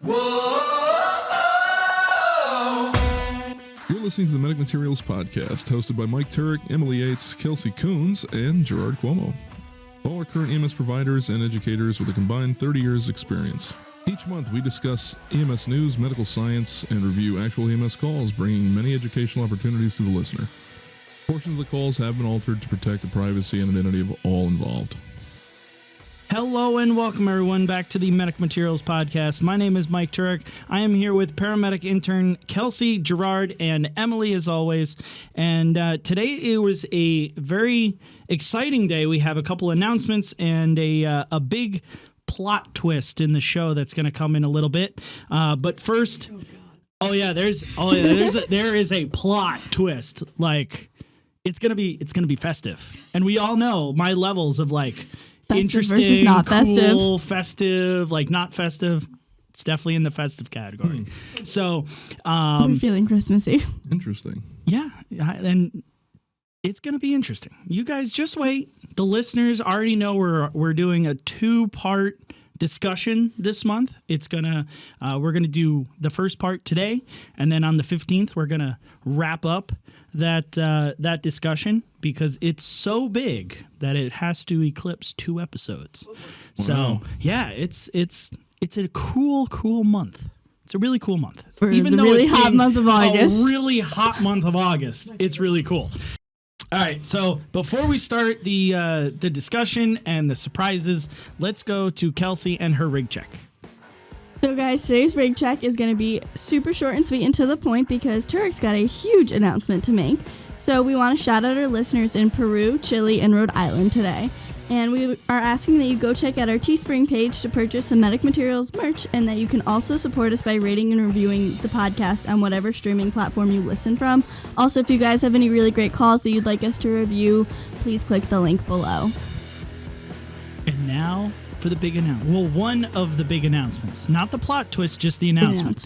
You're listening to the Medic Materials Podcast, hosted by Mike Turek, Emily Yates, Kelsey Coons, and Gerard Cuomo. All are current EMS providers and educators with a combined 30 years experience. Each month, we discuss EMS news, medical science, and review actual EMS calls, bringing many educational opportunities to the listener. Portions of the calls have been altered to protect the privacy and identity of all involved. Hello and welcome everyone back to the Medic Materials Podcast. My name is Mike Turek. I am here with paramedic intern Kelsey, Gerard, and Emily as always. And today it was a very exciting day. We have a couple announcements and a big plot twist in the show that's going to come in a little bit. But first, there is a plot twist. Like it's gonna be festive, and we all know my levels of like. Festive interesting versus not cool, festive, like not festive. It's definitely in the festive category. So, we're feeling Christmassy. Interesting. Yeah, and it's going to be interesting. You guys just wait. The listeners already know we're doing a 2-part discussion this month. It's gonna we're gonna do the first part today, and then on the 15th we're gonna wrap up that discussion because it's so big that it has to eclipse 2 episodes. Wow. So yeah, it's a cool month. It's a really cool month. Even though it's hot month of August. A really hot month of August. It's really cool. All right, so before we start the discussion and the surprises, let's go to Kelsey and her rig check. So guys, today's rig check is going to be super short and sweet and to the point because Turek's got a huge announcement to make. So we want to shout out our listeners in Peru, Chile, and Rhode Island today. And we are asking that you go check out our Teespring page to purchase some Medic Materials merch, and that you can also support us by rating and reviewing the podcast on whatever streaming platform you listen from. Also, if you guys have any really great calls that you'd like us to review, please click the link below. And now for the big announcement. Well, one of the big announcements. Not the plot twist, just the announcement.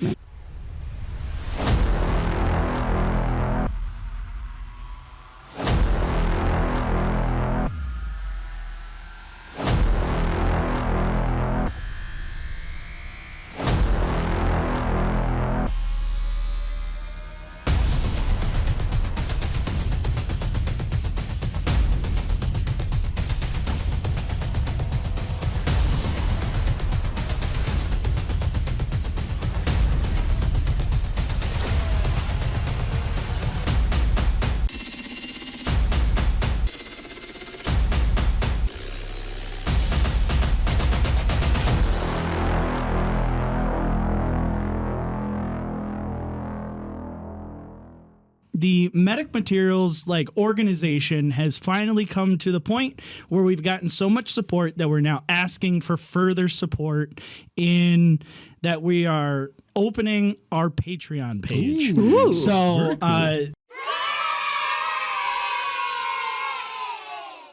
The Medic Materials organization has finally come to the point where we've gotten so much support that we're now asking for further support in that we are opening our Patreon page. Ooh. So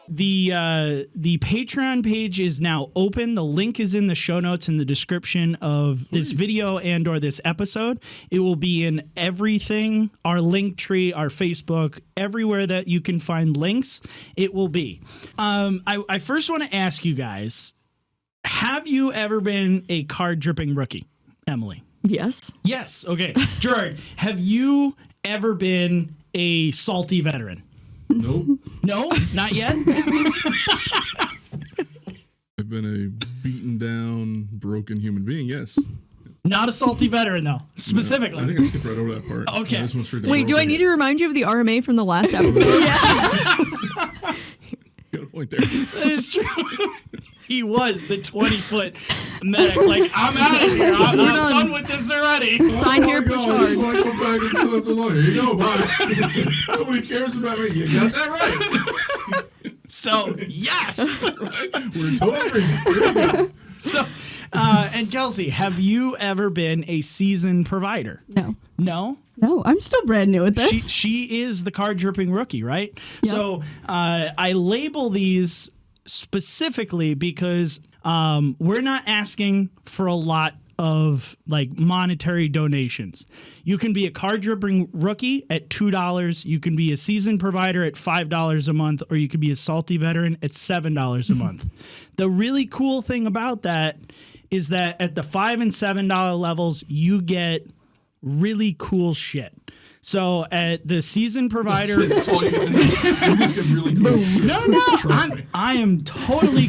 the Patreon page is now open. The link is in the show notes in the description of this video and or this episode. It will be in everything, our link tree, our Facebook, everywhere that you can find links, it will be. I first want to ask you guys, have you ever been a card dripping rookie, Emily? Yes. Yes. Okay. Gerard, have you ever been a salty veteran? Nope. No, not yet. I've been a beaten down, broken human being, yes. Not a salty veteran, though, specifically. No, I think I skipped right over that part. Okay. I just went straight to Wait, do I need to remind you of the RMA from the last episode? Yeah. Got a point there. That is true. He was the 20-foot medic. Like, I'm out of here. I'm done with this already. Sign here, push hard. I just want to go back and fill up the line. Here you go, bye. Nobody cares about me. You got that right. So, yes. We're in total agreement. So, and Kelsey, have you ever been a seasoned provider? No. No? No, I'm still brand new at this. She is the card dripping rookie, right? Yep. So I label these specifically because we're not asking for a lot of monetary donations. You can be a card dripping rookie at $2. You can be a seasoned provider at $5 a month, or you could be a salty veteran at $7 a month. The really cool thing about that is that at the $5 and $7 levels, you get really cool shit. So at the season provider, That's all you get. You just get really cool shit. no, I am totally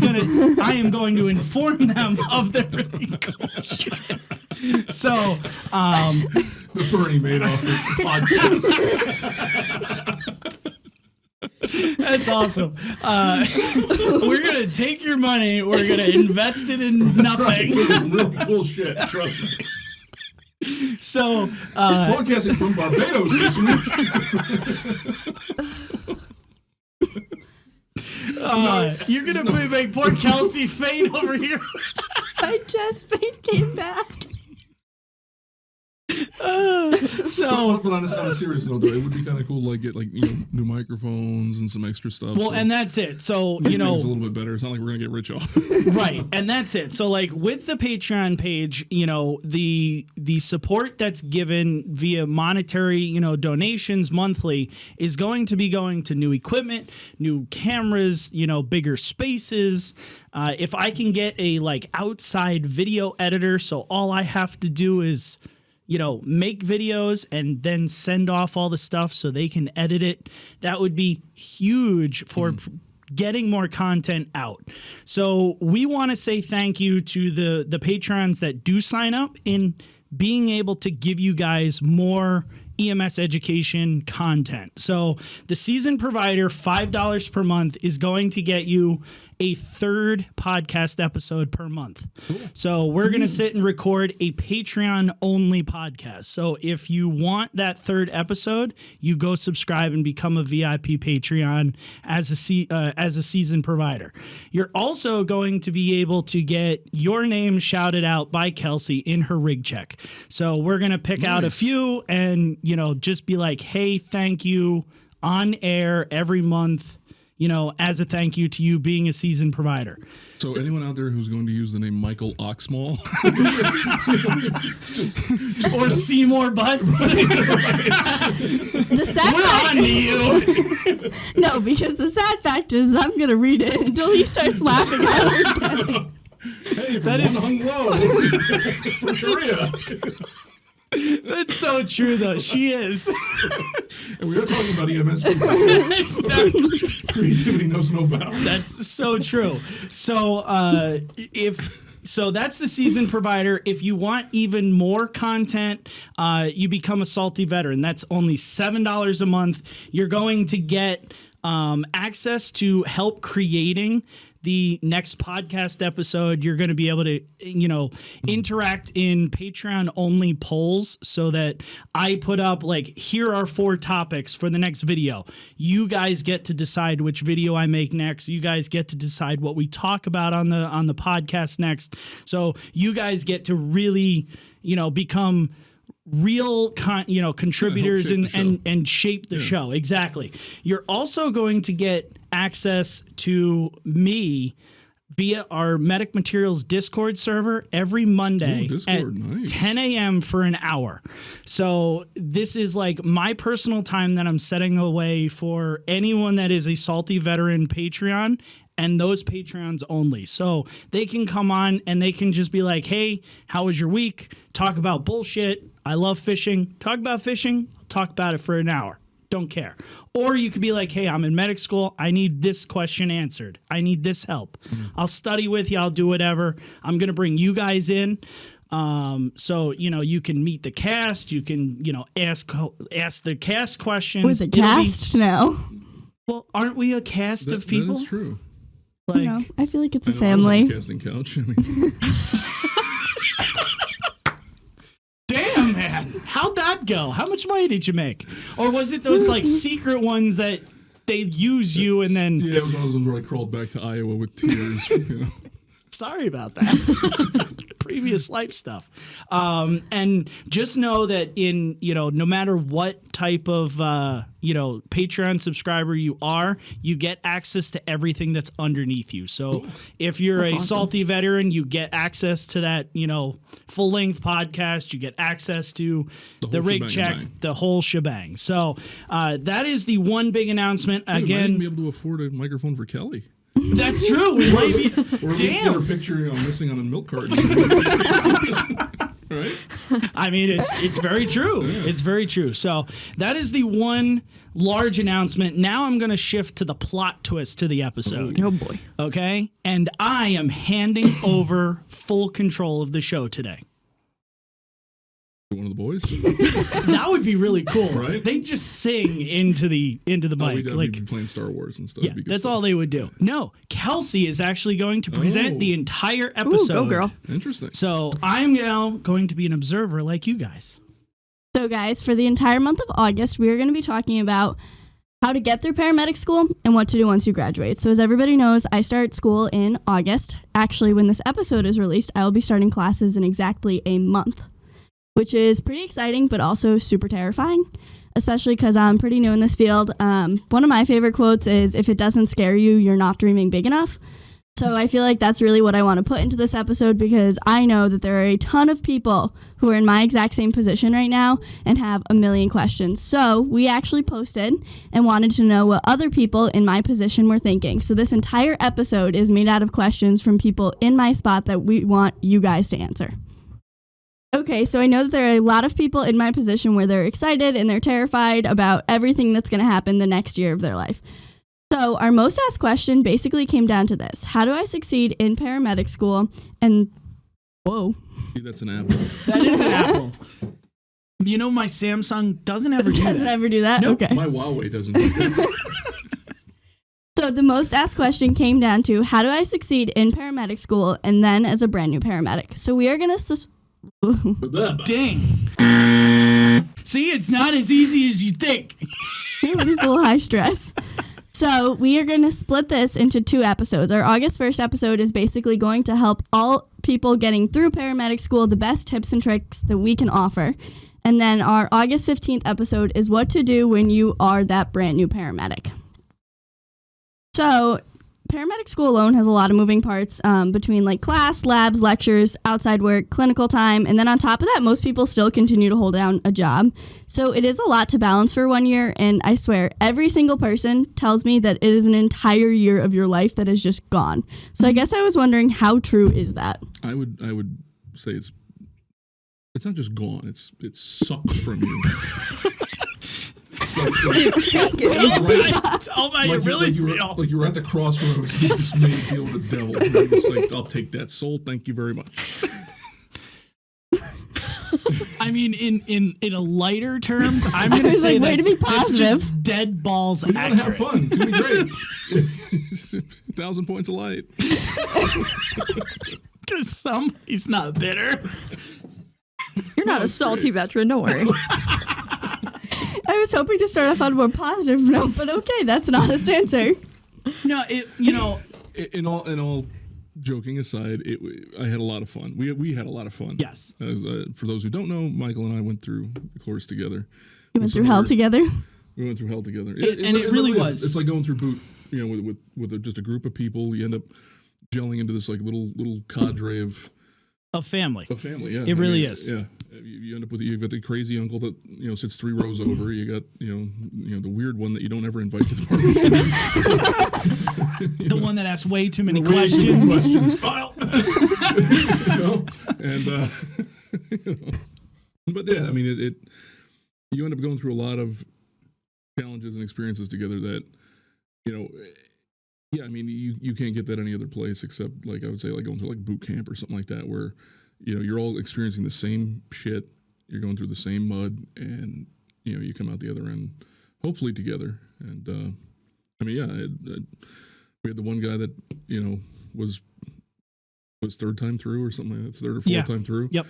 I am going to inform them of their really cool shit. So, The Bernie Madoff podcast. that's awesome. We're gonna take your money. We're gonna invest it in nothing. It's really cool shit. Trust me. So, Broadcasting from Barbados this week. you're gonna make poor Kelsey faint over here. My chest pain came back. So, But on a serious note, though, it would be kind of cool to like get new microphones and some extra stuff. well, so and that's it. So, make things a little bit better. It's not like we're gonna get rich off it. right, and that's it. So, like with the Patreon page, the support that's given via monetary, donations monthly is going to be going to new equipment, new cameras, bigger spaces. If I can get a outside video editor, so all I have to do is make videos and then send off all the stuff so they can edit it. That would be huge for getting more content out. So we want to say thank you to the patrons that do sign up in being able to give you guys more EMS education content. So the season provider, $5 per month, is going to get you a third podcast episode per month. Cool. So we're going to sit and record a Patreon only podcast. So if you want that third episode, you go subscribe and become a VIP Patreon as a season provider. You're also going to be able to get your name shouted out by Kelsey in her rig check. So we're going to pick out a few and, just be like, hey, thank you on air every month, as a thank you to you being a seasoned provider. So anyone out there who's going to use the name Michael Oxmall or Seymour Butts, The sad we're fact, on to you. no, because the sad fact is I'm gonna read it until he starts laughing. Hey, from One Hung Low from Korea. That's so true, though. She is. And we are talking about EMS people. Exactly. Creativity knows no bounds. That's so true. So So that's the season provider. If you want even more content, you become a salty veteran. That's only $7 a month. You're going to get access to help creating the next podcast episode. You're going to be able to, interact in Patreon only polls so that I put up here are 4 topics for the next video. You guys get to decide which video I make next. You guys get to decide what we talk about on the podcast next. So you guys get to really, become real contributors and shape the show. Exactly. You're also going to get access to me via our Medic Materials Discord server every Monday at 10 a.m. for an hour. So this is my personal time that I'm setting away for anyone that is a salty veteran Patreon, and those Patreons only. So they can come on and they can just be like, hey, how was your week? Talk about bullshit. I love fishing. Talk about fishing. I'll talk about it for an hour. Don't care. Or you could be like, hey, I'm in medic school. I need this question answered. I need this help. I'll study with you. I'll do whatever. I'm going to bring you guys in. So, you can meet the cast. You can, ask the cast questions. Was it cast now? Well, aren't we a cast of people? That is true. No, I feel like it's a I family. was on the casting couch. Damn, man. How'd that go? How much money did you make? Or was it those secret ones that they use you and then... Yeah, it was one of those ones where I crawled back to Iowa with tears, Sorry about that. Previous life stuff. And just know that in, no matter what type of, Patreon subscriber you are, you get access to everything that's underneath you. So if you're that's awesome. Salty veteran, you get access to that, full length podcast. You get access to the rig check, the whole shebang. So that is the one big announcement. Dude, again, I might even be able to afford a microphone for Kelly. That's true. We might be. Or at least get her Damn. picture missing on a milk carton. Right? I mean, it's very true. Yeah. It's very true. So that is the one large announcement. Now I'm going to shift to the plot twist to the episode. Oh boy. Okay? And I am handing over full control of the show today. One of the boys? That would be really cool. Right? They just sing into the mic. We'd be playing Star Wars and stuff. Yeah, It'd be good that's stuff. all they would do. No, Kelsey is actually going to present Oh. the entire episode. Ooh, go girl. Interesting. So I'm now going to be an observer like you guys. So, guys, for the entire month of August, we are going to be talking about how to get through paramedic school and what to do once you graduate. So, as everybody knows, I start school in August. Actually, when this episode is released, I will be starting classes in exactly a month, which is pretty exciting, but also super terrifying, especially because I'm pretty new in this field. One of my favorite quotes is, "If it doesn't scare you, you're not dreaming big enough." So I feel like that's really what I want to put into this episode, because I know that there are a ton of people who are in my exact same position right now and have a million questions. So we actually posted and wanted to know what other people in my position were thinking. So this entire episode is made out of questions from people in my spot that we want you guys to answer. Okay, so I know that there are a lot of people in my position where they're excited and they're terrified about everything that's going to happen the next year of their life. So our most asked question basically came down to this: how do I succeed in paramedic school? And whoa, See, that's an apple. That is an apple. You know, my Samsung doesn't ever do doesn't that. ever do that? Nope. Okay. My Huawei doesn't do that. So the most asked question came down to, how do I succeed in paramedic school and then as a brand new paramedic? So we are going to... Dang. See, it's not as easy as you think. Everybody's a little high stress. So we are going to split this into 2 episodes. Our August 1st episode is basically going to help all people getting through paramedic school, the best tips and tricks that we can offer. And then our August 15th episode is what to do when you are that brand new paramedic. So paramedic school alone has a lot of moving parts between like class, labs, lectures, outside work, clinical time, and then on top of that, most people still continue to hold down a job. So it is a lot to balance for 1 year, and I swear every single person tells me that it is an entire year of your life that is just gone. So I guess I was wondering, how true is that? I would say it's not just gone. It's sucked from you. Tell me how you really feel. Like you were at the crossroads. You just made a deal with the devil. And you're just like, I'll take that soul. Thank you very much. I mean, in a lighter terms, I'm going to was say like, way to be that's positive. just dead balls But you want to have accurate. fun. It's going to be great. 1,000 points of light. Because somebody's not bitter. You're not a it's salty great. veteran, don't worry. I was hoping to start off on a more positive note, but okay, that's an honest answer. No, In all joking aside, I had a lot of fun. We had a lot of fun. Yes. For those who don't know, Michael and I went through the course together. We went through hell together. We went through hell together. It really was. It's like going through boot, with just a group of people. You end up gelling into this like little cadre of a family. a family. Yeah, It really is. Yeah, you end up with you've got the crazy uncle that sits 3 rows over. You got the weird one that you don't ever invite to the party. The one that asks way too many Way too many questions. Kyle. But yeah, I mean it. You end up going through a lot of challenges and experiences together that, yeah, I mean you can't get that any other place except like I would say like going through like boot camp or something like that where you're all experiencing the same shit, you're going through the same mud, and you come out the other end hopefully together. And I mean yeah, we had the one guy that was 3rd time through or something like that, 3rd or 4th time through. Yep.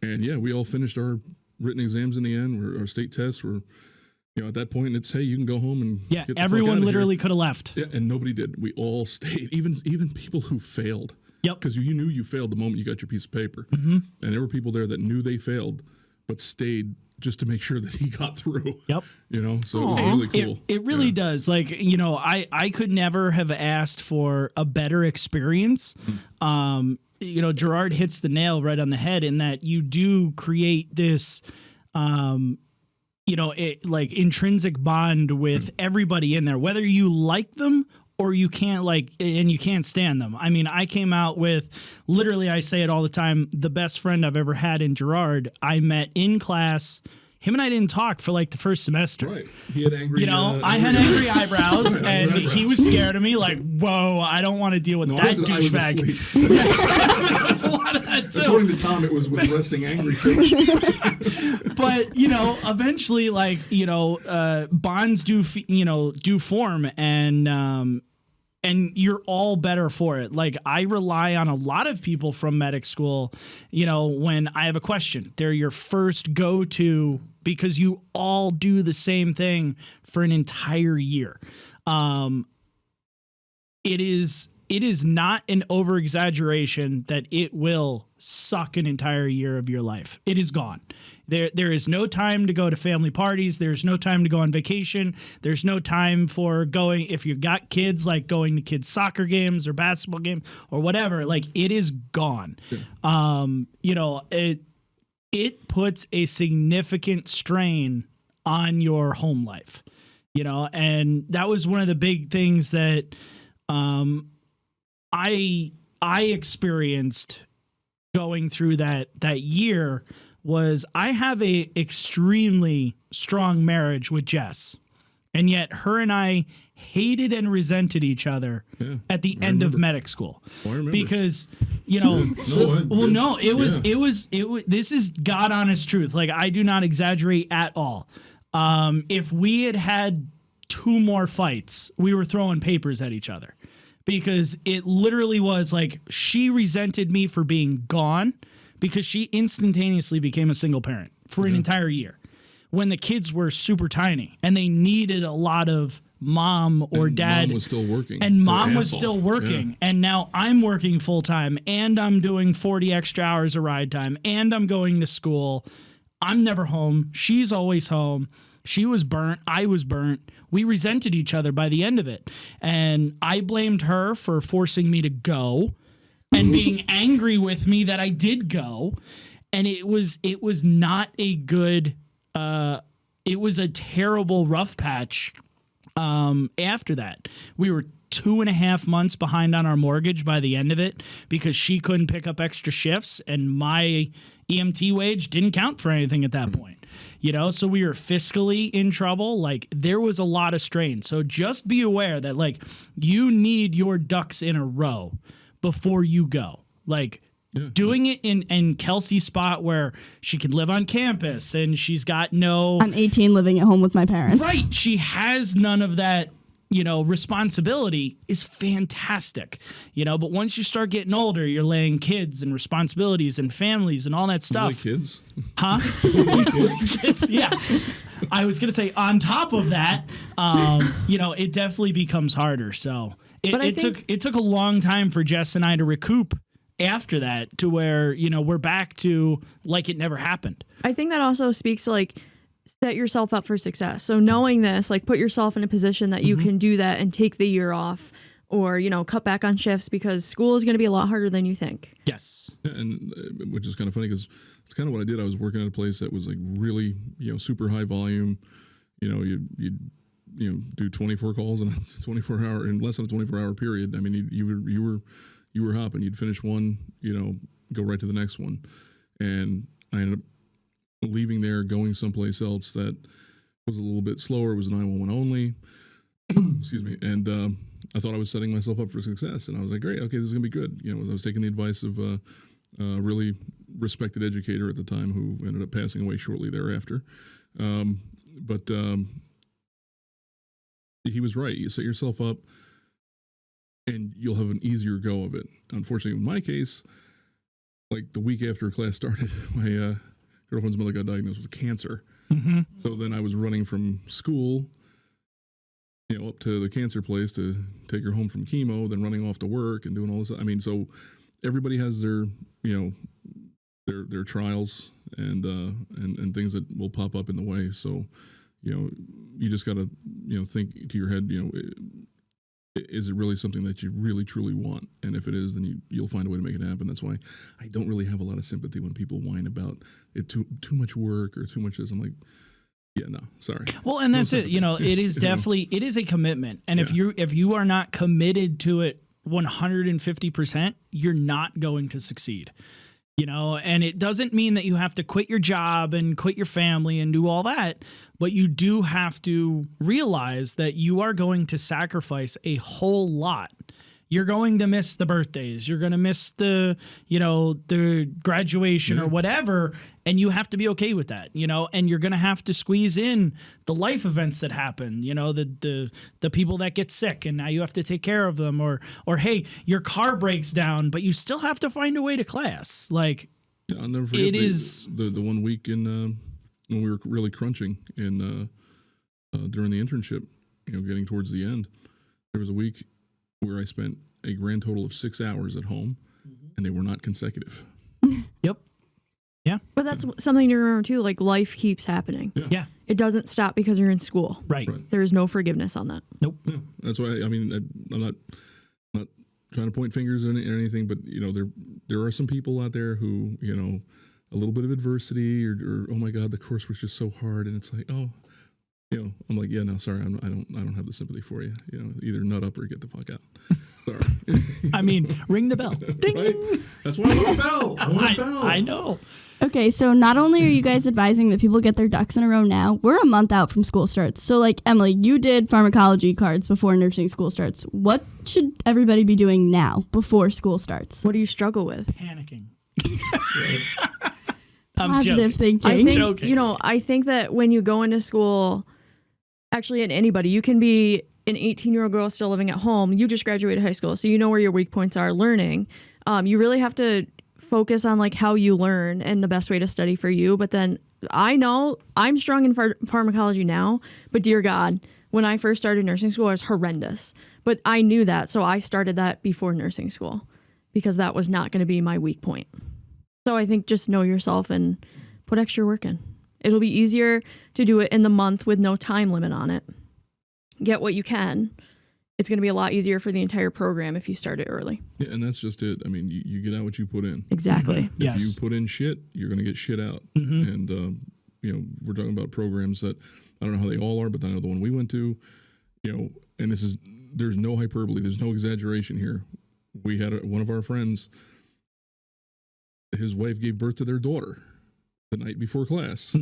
And yeah, we all finished our written exams in the end. Our state tests were, at that point, it's, hey, you can go home and Yeah, get the fuck everyone outta literally here. could have left. Yeah, and nobody did. We all stayed, even people who failed. Yep. Because you knew you failed the moment you got your piece of paper. Mm-hmm. And there were people there that knew they failed, but stayed just to make sure that he got through. Yep. So it was Aw. really cool. It really does. Like, I could never have asked for a better experience. Gerard hits the nail right on the head in that you do create this, intrinsic bond with everybody in there, whether you like them or you can't and you can't stand them. I mean, I came out with, literally, I say it all the time, the best friend I've ever had in Gerard. I met in class. Him and I didn't talk for like the first semester. Right. He had angry. I had angry eyebrows, and he was scared of me. Like, whoa, I don't want to deal with that douchebag. There's a lot of that too. According to Tom, it was with resting angry face. But eventually, bonds do form, and you're all better for it. Like, I rely on a lot of people from medic school, when I have a question. They're your first go-to because you all do the same thing for an entire year. It is not an over-exaggeration that it will suck an entire year of your life. It is gone. There is no time to go to family parties. There's no time to go on vacation. There's no time for going, if you got kids, like going to kids' soccer games or basketball games or whatever. Like, it is gone. Yeah. It puts a significant strain on your home life, and that was one of the big things that I experienced going through that year. Was I have a extremely strong marriage with Jess, and yet her and I hated and resented each other at the end of medic school. Because, it was this is God honest truth. Like, I do not exaggerate at all. If we had 2 more fights, we were throwing papers at each other, because it literally was like, she resented me for being gone, because she instantaneously became a single parent for an entire year when the kids were super tiny and they needed a lot of mom or dad. Mom was still working. And mom was still working. Yeah. And now I'm working full time, and I'm doing 40 extra hours of ride time, and I'm going to school. I'm never home. She's always home. She was burnt. I was burnt. We resented each other by the end of it. And I blamed her for forcing me to go and being angry with me that I did go. And it was not a good, it was a terrible rough patch. After that, we were 2.5 months behind on our mortgage by the end of it, because she couldn't pick up extra shifts, and my EMT wage didn't count for anything at that point. So we were fiscally in trouble. Like, there was a lot of strain. So just be aware that, like, you need your ducks in a row before you go. Like, doing it in Kelsey's spot where she can live on campus and she's got no... I'm 18 living at home with my parents. Right. She has none of that, responsibility is fantastic, but once you start getting older, you're laying kids and responsibilities and families and all that stuff. Like kids? Huh? Kids, yeah. I was going to say, on top of that, it definitely becomes harder. So it took a long time for Jess and I to recoup after that, to where, we're back to like it never happened. I think that also speaks to, like, set yourself up for success. So knowing this, like, put yourself in a position that you can do that and take the year off, or, cut back on shifts, because school is going to be a lot harder than you think. Yes. And which is kind of funny, because it's kind of what I did. I was working at a place that was like really, super high volume. You'd do 24 calls in a 24-hour, in less than a 24-hour period. I mean, you were hopping. You'd finish one, go right to the next one. And I ended up leaving there, going someplace else that was a little bit slower. It was 911 only. Excuse me. And I thought I was setting myself up for success. And I was like, great, okay, this is going to be good. I was taking the advice of a really respected educator at the time, who ended up passing away shortly thereafter. But he was right. You set yourself up and you'll have an easier go of it. Unfortunately, in my case, like the week after class started, my girlfriend's mother got diagnosed with cancer. Mm-hmm. So then I was running from school, up to the cancer place to take her home from chemo, then running off to work and doing all this. I mean, so everybody has their, their trials and things that will pop up in the way. So, you just got to, think to your head, is it really something that you really truly want? And if it is, then you'll find a way to make it happen. That's why I don't really have a lot of sympathy when people whine about it too much work or too much this. I'm like, Yeah, no, sorry. Well, and that's it. You know, it is definitely it is a commitment, and if you are not committed to it 150%, you're not going to succeed. You know, and it doesn't mean that you have to quit your job and quit your family and do all that, but you do have to realize that you are going to sacrifice a whole lot. You're going to miss the birthdays. You're going to miss the graduation or whatever. And you have to be okay with that, you know, and you're going to have to squeeze in the life events that happen, you know, the people that get sick and now you have to take care of them or, hey, your car breaks down, but you still have to find a way to class. Like I'll never forget the 1 week when we were really crunching during the internship, you know, getting towards the end, there was a week where I spent a grand total of 6 hours at home, and they were not consecutive. Yep. Yeah. But that's something to remember too, like life keeps happening. Yeah. It doesn't stop because you're in school. Right. There is no forgiveness on that. Nope. Yeah. That's why, I mean, I'm not trying to point fingers or anything, but, you know, there are some people out there who, you know, a little bit of adversity or oh my God, the course was just so hard. And it's like, oh, you know, I'm like, yeah, no, sorry, I don't have the sympathy for you. You know, either nut up or get the fuck out. Sorry. I mean, ring the bell. Ding. Right? That's why I want a bell. I want a bell. I know. Okay, so not only are you guys advising that people get their ducks in a row now, we're a month out from school starts. So, like, Emily, you did pharmacology cards before nursing school starts. What should everybody be doing now before school starts? What do you struggle with? Panicking. Positive thinking. I think, joking. you know, I think that when you go into school, actually, in anybody, you can be an 18-year-old girl still living at home. You just graduated high school, so you know where your weak points are learning. You really have to focus on like how you learn and the best way to study for you. But then I know I'm strong in pharmacology now, but dear God, when I first started nursing school, I was horrendous. But I knew that, so I started that before nursing school because that was not going to be my weak point. So I think just know yourself and put extra work in. It'll be easier to do it in the month with no time limit on it. Get what you can. It's going to be a lot easier for the entire program if you start it early. Yeah, and that's just it. I mean, you get out what you put in. Exactly. If Yes. you put in shit, you're going to get shit out. And, you know, we're talking about programs that I don't know how they all are, but I know the one we went to, you know, and there's no hyperbole. There's no exaggeration here. We had one of our friends, his wife gave birth to their daughter the night before class.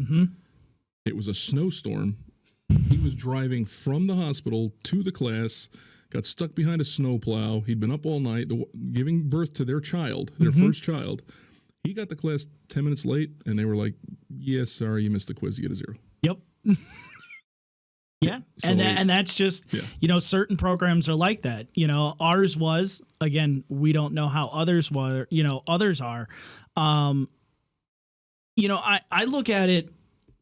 It was a snowstorm. He was driving from the hospital to the class, got stuck behind a snowplow. He'd been up all night giving birth to their child, their first child. He got to class 10 minutes late, and they were like, yes, sorry, you missed the quiz. You get a 0. Yep. Yeah. So, and that's just, you know, certain programs are like that. You know, ours was, again, we don't know how others are. You know, I look at it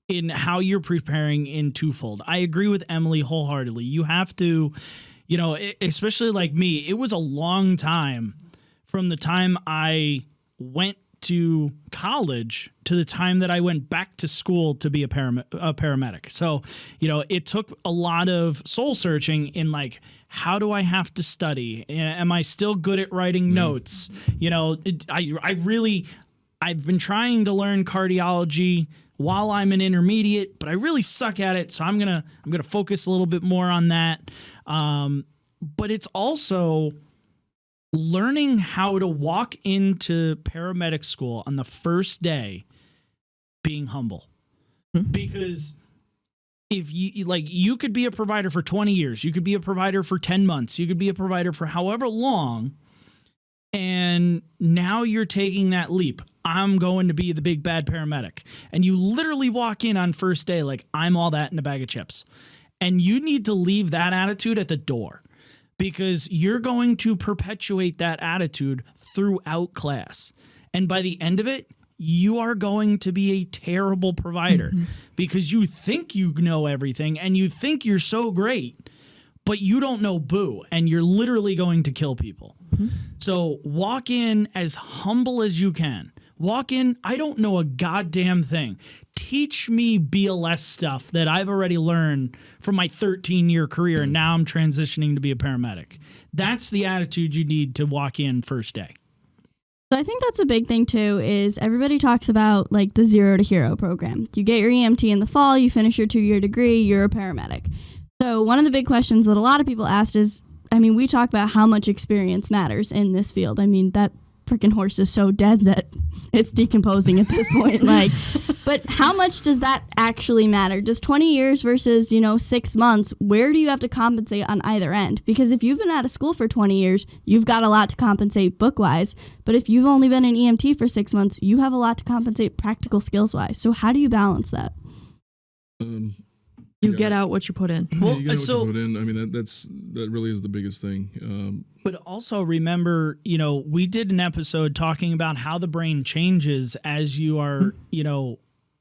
in how you're preparing in twofold. I agree with Emily wholeheartedly. You have to, you know, especially like me, it was a long time from the time I went to college to the time that I went back to school to be a paramedic. So, you know, it took a lot of soul searching in like, how do I have to study? Am I still good at writing notes? You know, I've been trying to learn cardiology while I'm an intermediate, but I really suck at it. So I'm gonna focus a little bit more on that. But it's also learning how to walk into paramedic school on the first day being humble. Because if you could be a provider for 20 years, you could be a provider for 10 months, you could be a provider for however long, and now you're taking that leap. I'm going to be the big bad paramedic. And you literally walk in on first day like, I'm all that in a bag of chips. And you need to leave that attitude at the door, because you're going to perpetuate that attitude throughout class. And by the end of it, you are going to be a terrible provider because you think you know everything and you think you're so great, but you don't know boo, and you're literally going to kill people. So walk in as humble as you can. Walk in, I don't know a goddamn thing. Teach me BLS stuff that I've already learned from my 13-year career, and now I'm transitioning to be a paramedic. That's the attitude you need to walk in first day. So I think that's a big thing too, is everybody talks about like the 0 to hero program. You get your EMT in the fall, you finish your 2-year degree, you're a paramedic. So one of the big questions that a lot of people asked is, I mean, we talk about how much experience matters in this field. I mean, that freaking horse is so dead that it's decomposing at this point. Like, but how much does that actually matter? Does 20 years versus, 6 months, where do you have to compensate on either end? Because if you've been out of school for 20 years, you've got a lot to compensate book-wise. But if you've only been an EMT for 6 months, you have a lot to compensate practical skills-wise. So how do you balance that? You get out what you put in. Well, you get out what you put in. I mean, that really is the biggest thing. But also remember, we did an episode talking about how the brain changes as you are,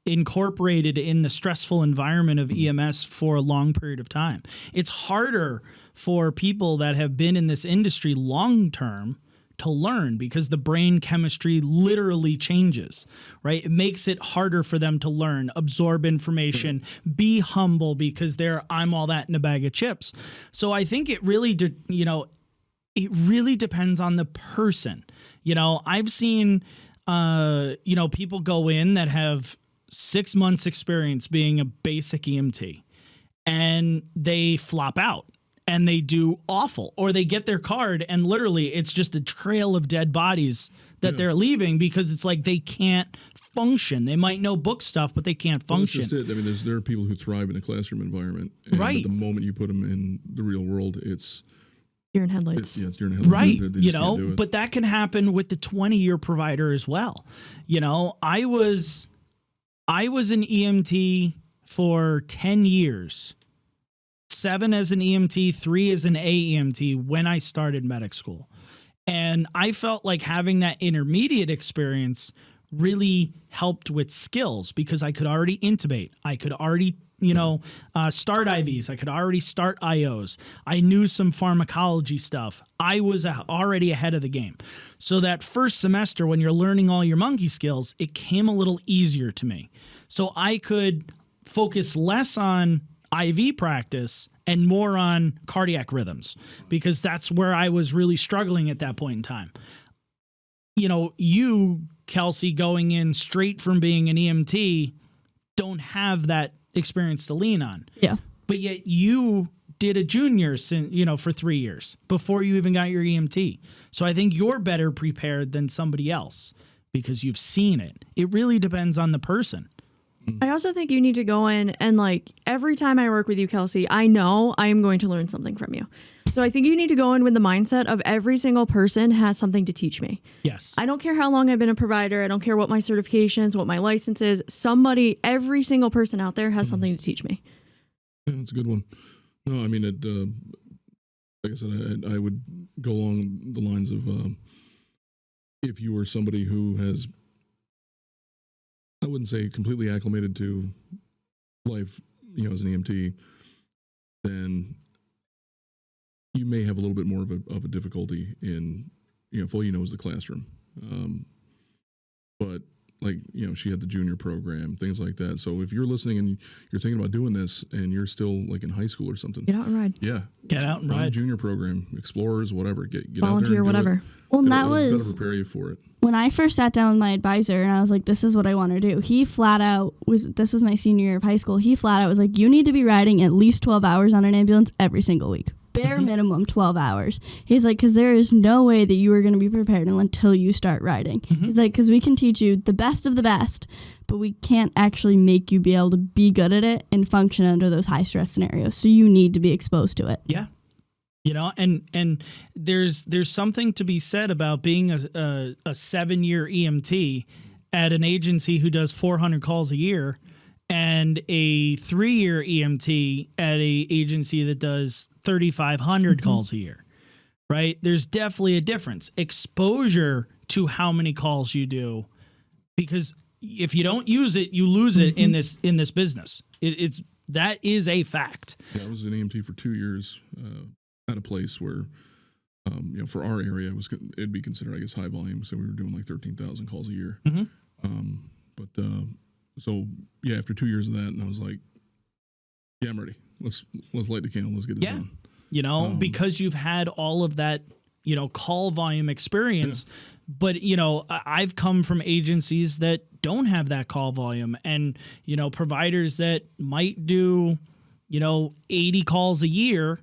incorporated in the stressful environment of EMS for a long period of time. It's harder for people that have been in this industry long term to learn because the brain chemistry literally changes, right? It makes it harder for them to learn, absorb information, be humble because I'm all that in a bag of chips. So I think it really, it really depends on the person. I've seen, people go in that have 6 months experience being a basic EMT and they flop out. And they do awful, or they get their card and literally it's just a trail of dead bodies that they're leaving because it's like they can't function. They might know book stuff, but they can't function. That's just it. I mean, there are people who thrive in a classroom environment. And right. At the moment you put them in the real world, it's deer in headlights. It's deer in headlights. Right. They just can't do it. But that can happen with the 20-year provider as well. I was an EMT for 10 years. 7 as an EMT, 3 as an AEMT when I started medic school. And I felt like having that intermediate experience really helped with skills because I could already intubate. I could already, start IVs. I could already start IOs. I knew some pharmacology stuff. I was already ahead of the game. So that first semester when you're learning all your monkey skills, it came a little easier to me. So I could focus less on IV practice and more on cardiac rhythms because that's where I was really struggling at that point in time. You, Kelsey, going in straight from being an EMT, don't have that experience to lean on. Yeah. But yet you did a junior, for 3 years before you even got your EMT. So I think you're better prepared than somebody else because you've seen it. It really depends on the person. I also think you need to go in and every time I work with you, Kelsey, I know I am going to learn something from you. So I think you need to go in with the mindset of every single person has something to teach me. Yes. I don't care how long I've been a provider. I don't care what my certifications, what my license is. Every single person out there has something to teach me. Yeah, that's a good one. No, I mean, like I said, I would go along the lines of if you were somebody who has, I wouldn't say completely acclimated to life, as an EMT, then you may have a little bit more of a difficulty in, if all you know is the classroom. But she had the junior program, things like that. So if you're listening and you're thinking about doing this and you're still in high school or something, get out and ride. Yeah. Get out and ride. Ride. Junior program, explorers, whatever. Get volunteer, out there and whatever. It. Well, and Better prepare you for it. When I first sat down with my advisor and I was like, this is what I want to do, he flat out this was my senior year of high school. He flat out was like, you need to be riding at least 12 hours on an ambulance every single week. Bare minimum 12 hours. He's like, because there is no way that you are going to be prepared until you start riding. He's like, because we can teach you the best of the best, but we can't actually make you be able to be good at it and function under those high stress scenarios. So you need to be exposed to it. Yeah. And there's something to be said about being a 7-year EMT at an agency who does 400 calls a year and a 3-year EMT at a agency that does 3,500 calls a year, right? There's definitely a difference. Exposure to how many calls you do, because if you don't use it, you lose it in this business. That is a fact. Yeah, I was an EMT for 2 years at a place where, for our area, it'd be considered, I guess, high volume. So we were doing 13,000 calls a year. So yeah, after 2 years of that, and I was like, yeah, I'm ready. Let's light the candle. Let's get it done. Because you've had all of that call volume experience. Yeah. But, I've come from agencies that don't have that call volume, and, providers that might do, 80 calls a year.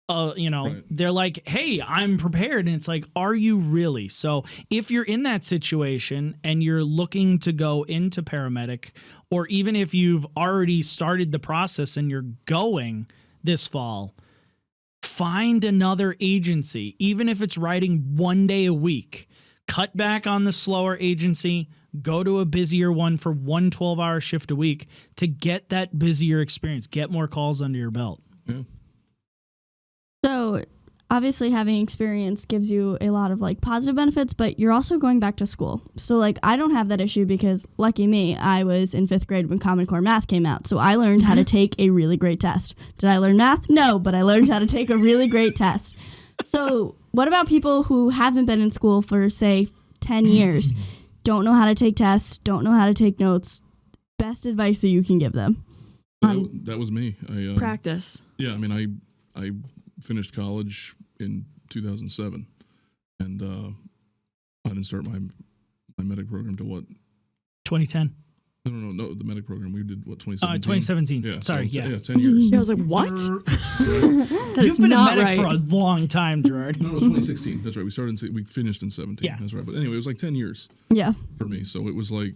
Right. They're like, hey, I'm prepared. And it's like, are you really? So if you're in that situation and you're looking to go into paramedic, or even if you've already started the process and you're going this fall, find another agency, even if it's writing 1 day a week. Cut back on the slower agency, go to a busier one for 1 12-hour shift a week to get that busier experience, get more calls under your belt. Yeah. So obviously having experience gives you a lot of positive benefits, but you're also going back to school. So I don't have that issue because lucky me, I was in 5th grade when Common Core Math came out. So I learned how to take a really great test. Did I learn math? No, but I learned how to take a really great test. So what about people who haven't been in school for, say, 10 years, don't know how to take tests, don't know how to take notes? Best advice that you can give them? That was me. Practice. Yeah, I mean, I finished college in 2007, and I didn't start my medic program till what? 2010. No, the medic program we did, what, 2017? 2017. Yeah, sorry, so, yeah. 10 years. I was like, what? You've been a medic for a long time, Gerard. No, it was 2016. That's right. We finished in 17. Yeah. That's right. But anyway, it was 10 years. Yeah. For me. So it was me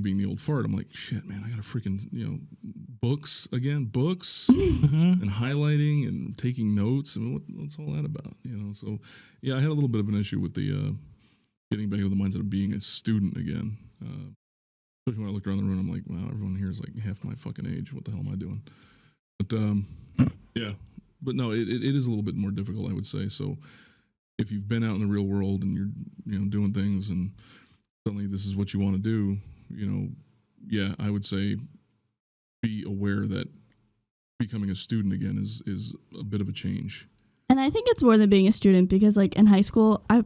being the old fart, I'm like, shit, man, I got to freaking, books again, and highlighting and taking notes. I mean, what's all that about? So yeah, I had a little bit of an issue with the getting back into the mindset of being a student again. Especially when I looked around the room, I'm like, wow, everyone here is half my fucking age. What the hell am I doing? But yeah, but no, it is a little bit more difficult, I would say. So if you've been out in the real world and you're doing things and suddenly this is what you want to do, yeah, I would say be aware that becoming a student again is a bit of a change. And I think it's more than being a student because, in high school, I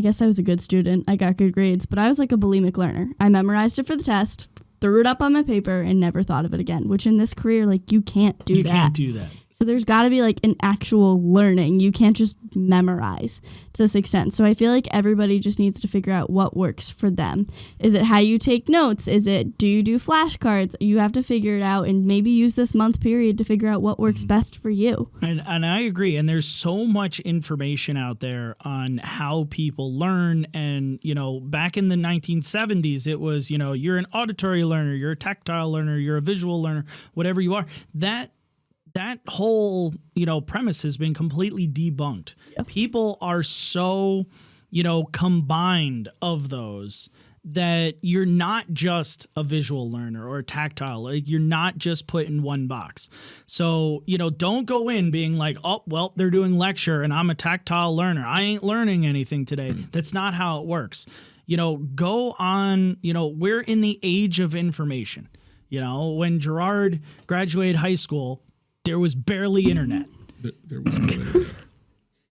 guess I was a good student. I got good grades, but I was a bulimic learner. I memorized it for the test, threw it up on my paper, and never thought of it again, which in this career, you can't do that. You can't do that. So there's got to be an actual learning. You can't just memorize to this extent. So I feel like everybody just needs to figure out what works for them. Is it how you take notes? Is it do you do flashcards? You have to figure it out and maybe use this month period to figure out what works best for you. And I agree. And there's so much information out there on how people learn. And, back in the 1970s, it was, you're an auditory learner, you're a tactile learner, you're a visual learner, whatever you are. That whole, premise has been completely debunked. Yep. People are so, combined of those that you're not just a visual learner or a tactile. You're not just put in one box. So, don't go in being like, oh, well, they're doing lecture and I'm a tactile learner. I ain't learning anything today. That's not how it works. Go on, we're in the age of information. When Gerard graduated high school, there was barely internet. There was no internet.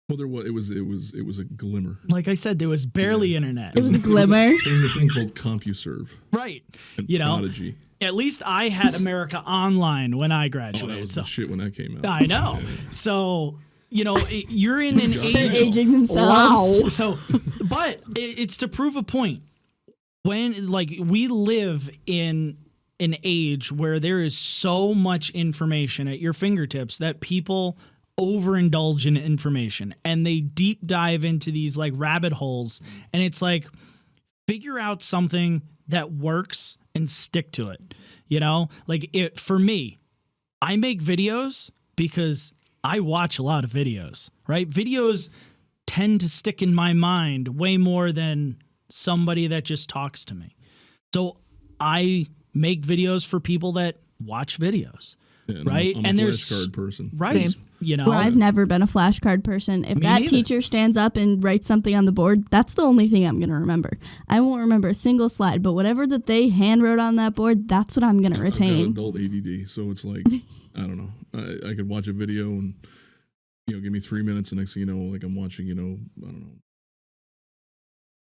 Well, there was. It was a glimmer. Like I said, there was barely internet. It was a glimmer. There was a thing called CompuServe. Right. And Prodigy. At least I had America Online when I graduated. Oh, that was the shit when that came out. I know. So, you're in an age. They're aging themselves. Wow. So, but it's to prove a point. When we live in an age where there is so much information at your fingertips that people overindulge in information and they deep dive into these rabbit holes, and it's figure out something that works and stick to it. For me, I make videos because I watch a lot of videos, right? Videos tend to stick in my mind way more than somebody that just talks to me. So I make videos for people that watch videos, right? I'm a flashcard person, right? Well, I've never been a flashcard person. If that teacher stands up and writes something on the board, that's the only thing I'm going to remember. I won't remember a single slide, but whatever that they hand wrote on that board, that's what I'm going to retain. I've got adult ADD, so it's I don't know. I could watch a video and give me 3 minutes, and next thing you know, I'm watching, I don't know,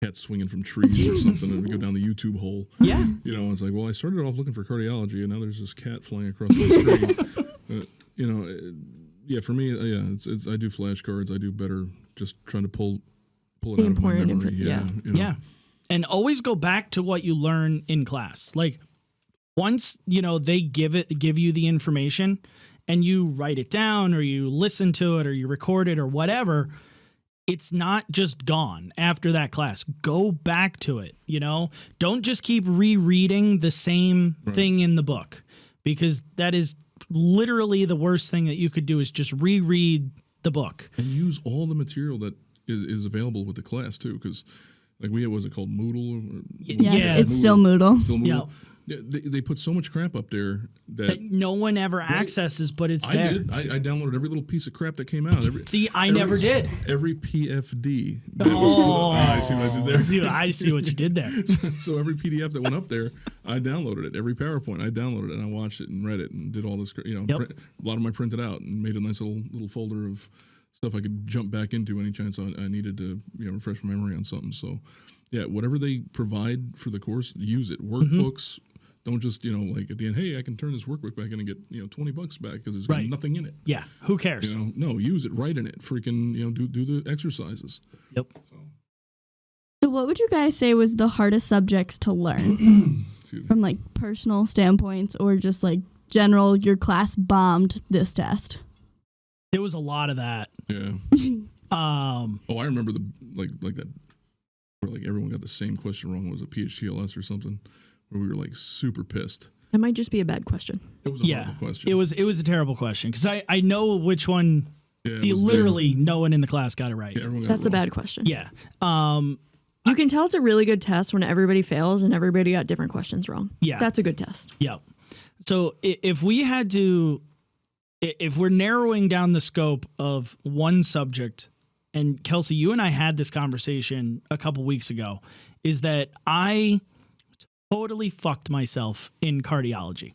cats swinging from trees or something, and we go down the YouTube hole. Yeah. It's well, I started off looking for cardiology, and now there's this cat flying across the screen. Yeah, for me, it's I do flashcards. I do better just trying to pull it The out of my important memory. yeah. You know. Yeah. And always go back to what you learn in class. Like once, they give you the information and you write it down or you listen to it or you record it or whatever, it's not just gone after that class. Go back to it, Don't just keep rereading the same thing in the book, because that is literally the worst thing that you could do, is just reread the book. And use all the material that is available with the class too, because like we had, was it called Moodle? Yes, Yeah. it's still Moodle. Still Moodle. Yeah. Yeah, they put so much crap up there that No one ever accesses, but it's I there. did. I downloaded every little piece of crap that came out. See, I never did. Every PFD. That was put up. I see what I did there. I see what you did there. So every PDF that went up there, I downloaded it. Every PowerPoint, I downloaded it and I watched it and read it and did all this. Yep. A lot of them I printed out and made a nice little folder of stuff I could jump back into any chance I needed to refresh my memory on something. So yeah, whatever they provide for the course, use it. Workbooks. Don't just, like at the end, hey, I can turn this workbook back in and get, $20 back because there's got nothing in it. Yeah, who cares? No, use it, write in it, freaking, do the exercises. Yep. So what would you guys say was the hardest subjects to learn from like personal standpoints, or just like general, your class bombed this test? There was a lot of that. Yeah. I remember like that, where like everyone got the same question wrong. It was a PHTLS or something, where we were like super pissed. It might just be a bad question. It was a horrible question. It was a terrible question, because I know which one. Yeah, Literally no one in the class got it right. Yeah, everyone got That's it a wrong. bad question. Yeah. You can tell it's a really good test when everybody fails and everybody got different questions wrong. Yeah. That's a good test. Yeah. So if we're narrowing down the scope of one subject, and Kelsey, you and I had this conversation a couple weeks ago, is that I totally fucked myself in cardiology.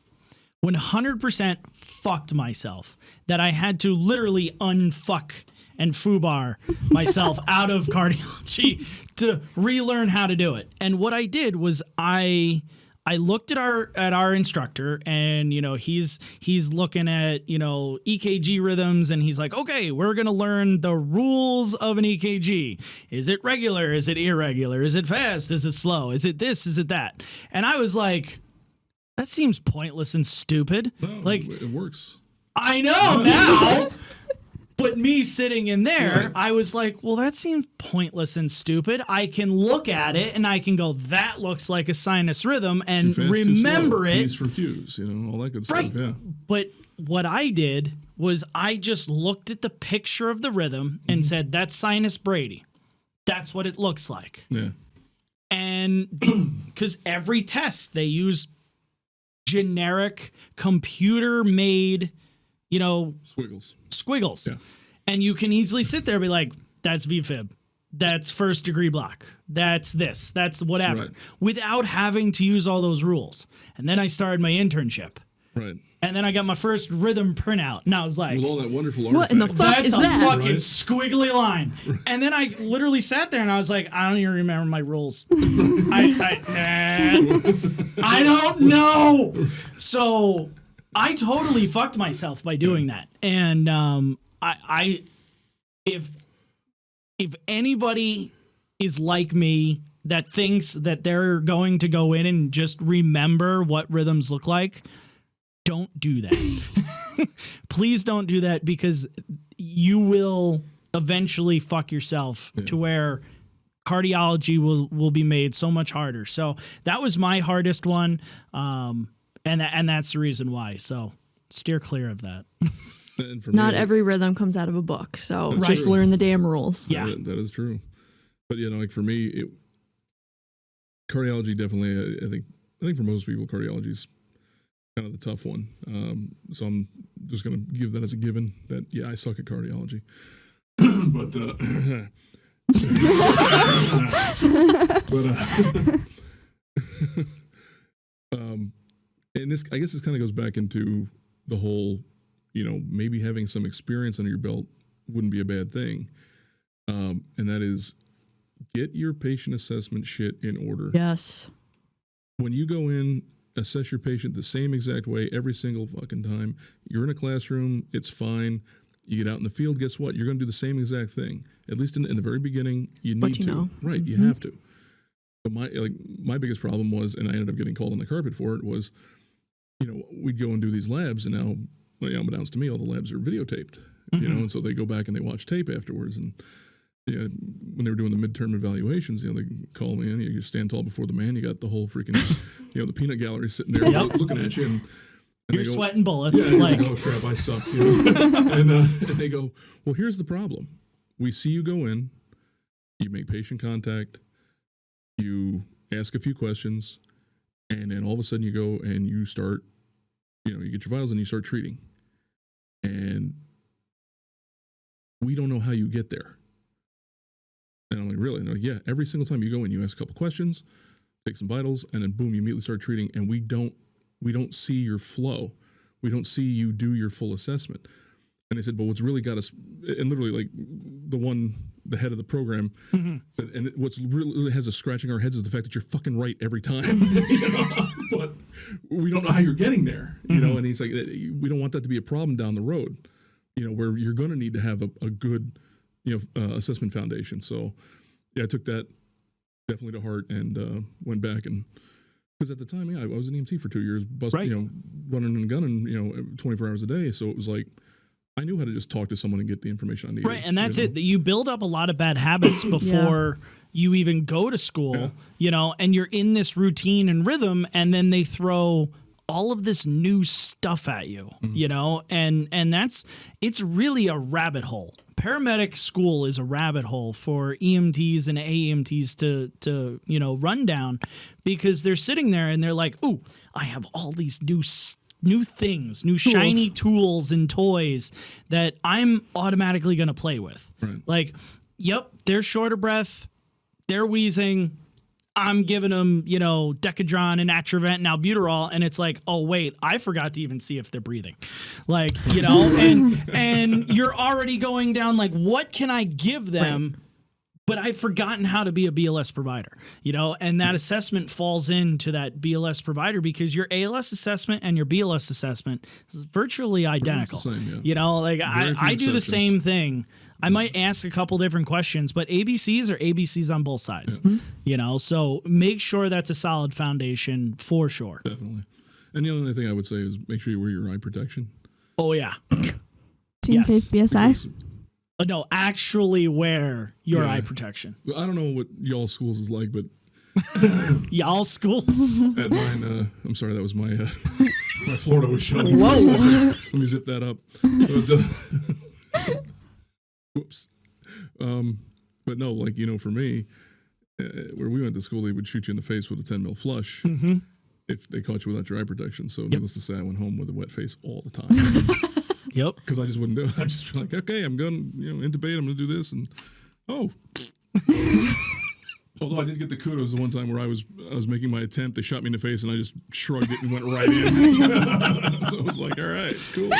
100% fucked myself, that I had to literally unfuck and foobar myself out of cardiology to relearn how to do it. And what I did was I looked at our instructor, and he's looking at EKG rhythms, and he's like, okay, we're gonna learn the rules of an EKG. Is it regular? Is it irregular? Is it fast? Is it slow? Is it this? Is it that? And I was like, that seems pointless and stupid. No, like, it works. I know now. But me sitting in there, I was like, well, that seems pointless and stupid. I can look at it and I can go, that looks like a sinus rhythm, and Too fast, remember too slow. it. P's for Q's, all that good Right. stuff. Yeah. But what I did was I just looked at the picture of the rhythm and said, that's sinus Brady. That's what it looks like. Yeah. And because every test they use generic computer-made, squiggles. Yeah. And you can easily sit there and be like, that's VFib. That's first degree block. That's this. That's whatever. Right. Without having to use all those rules. And then I started my internship. Right. And then I got my first rhythm printout. And I was like, With all that wonderful What in the artifact. fuck that's is a that? fucking Right. squiggly line. And then I literally sat there and I was like, I don't even remember my rules. I don't know. So I totally fucked myself by doing that. And if anybody is like me that thinks that they're going to go in and just remember what rhythms look like, don't do that. Please don't do that, because you will eventually fuck yourself to where cardiology will be made so much harder. So that was my hardest one. And that's the reason why. So steer clear of that. And for Not me, every rhythm comes out of a book, so That's just true. learn the damn rules. Yeah. That is true. But like for me, cardiology definitely. I think for most people, cardiology is kind of the tough one. So I'm just gonna give that as a given. That I suck at cardiology. And this, I guess, this kind of goes back into the whole, maybe having some experience under your belt wouldn't be a bad thing. And that is, get your patient assessment shit in order. Yes. When you go in, assess your patient the same exact way every single fucking time. You're in a classroom, it's fine. You get out in the field, guess what? You're going to do the same exact thing. At least in the very beginning, you need But you to. know. Right, you have to. But my biggest problem was, and I ended up getting called on the carpet for it, was, we'd go and do these labs, and now, unbeknownst to me, all the labs are videotaped, and so they go back and they watch tape afterwards. And when they were doing the midterm evaluations, they call me in, you stand tall before the man, you got the whole freaking, the peanut gallery sitting there looking at you, and you're go, sweating bullets. Yeah, like, oh crap, I suck. And they go, well, here's the problem. We see you go in, you make patient contact, you ask a few questions, and then all of a sudden you go and you start, you get your vitals and you start treating. And we don't know how you get there. And I'm like, really? And they're like, yeah, every single time you go in, you ask a couple questions, take some vitals, and then boom, you immediately start treating, and we don't see your flow. We don't see you do your full assessment. And they said, but what's really got us, and literally like the head of the program said, and what's really has us scratching our heads is the fact that you're fucking right every time. But we don't know how you're getting there, and he's like, we don't want that to be a problem down the road, where you're going to need to have a good, assessment foundation. So yeah, I took that definitely to heart and went back and, because at the time, I was an EMT for 2 years, running and gunning, 24 hours a day. So it was like, I knew how to just talk to someone and get the information I needed. Right, and that's it. You build up a lot of bad habits before you even go to school, and you're in this routine and rhythm, and then they throw all of this new stuff at you, and it's really a rabbit hole. Paramedic school is a rabbit hole for EMTs and AEMTs to run down, because they're sitting there and they're like, ooh, I have all these new things, new shiny tools and toys that I'm automatically going to play with. Right. Like, yep, they're short of breath, they're wheezing, I'm giving them, Decadron and Atrovent and albuterol, and it's like, oh wait, I forgot to even see if they're breathing, like, and you're already going down like, what can I give them? Right. But I've forgotten how to be a BLS provider, and that assessment falls into that BLS provider, because your ALS assessment and your BLS assessment is virtually identical. Same, I do the same thing. I might ask a couple different questions, but ABCs are ABCs on both sides, so make sure that's a solid foundation for sure. Definitely. And the only thing I would say is make sure you wear your eye protection. Oh, yeah. Team Safe BSI. No, actually wear your eye protection. I don't know what y'all schools is like, but y'all schools. At mine, I'm sorry, that was my my Florida was showing. Whoa! Let me zip that up. Whoops. But no, like for me, where we went to school, they would shoot you in the face with a 10 mil flush if they caught you without your eye protection. So needless to say, I went home with a wet face all the time. Yep. Because I just wouldn't do it. I'd just be like, okay, I'm going to intubate. I'm going to do this. And, although I did get the kudos the one time where I was making my attempt. They shot me in the face and I just shrugged it and went right in. So I was like, all right, cool.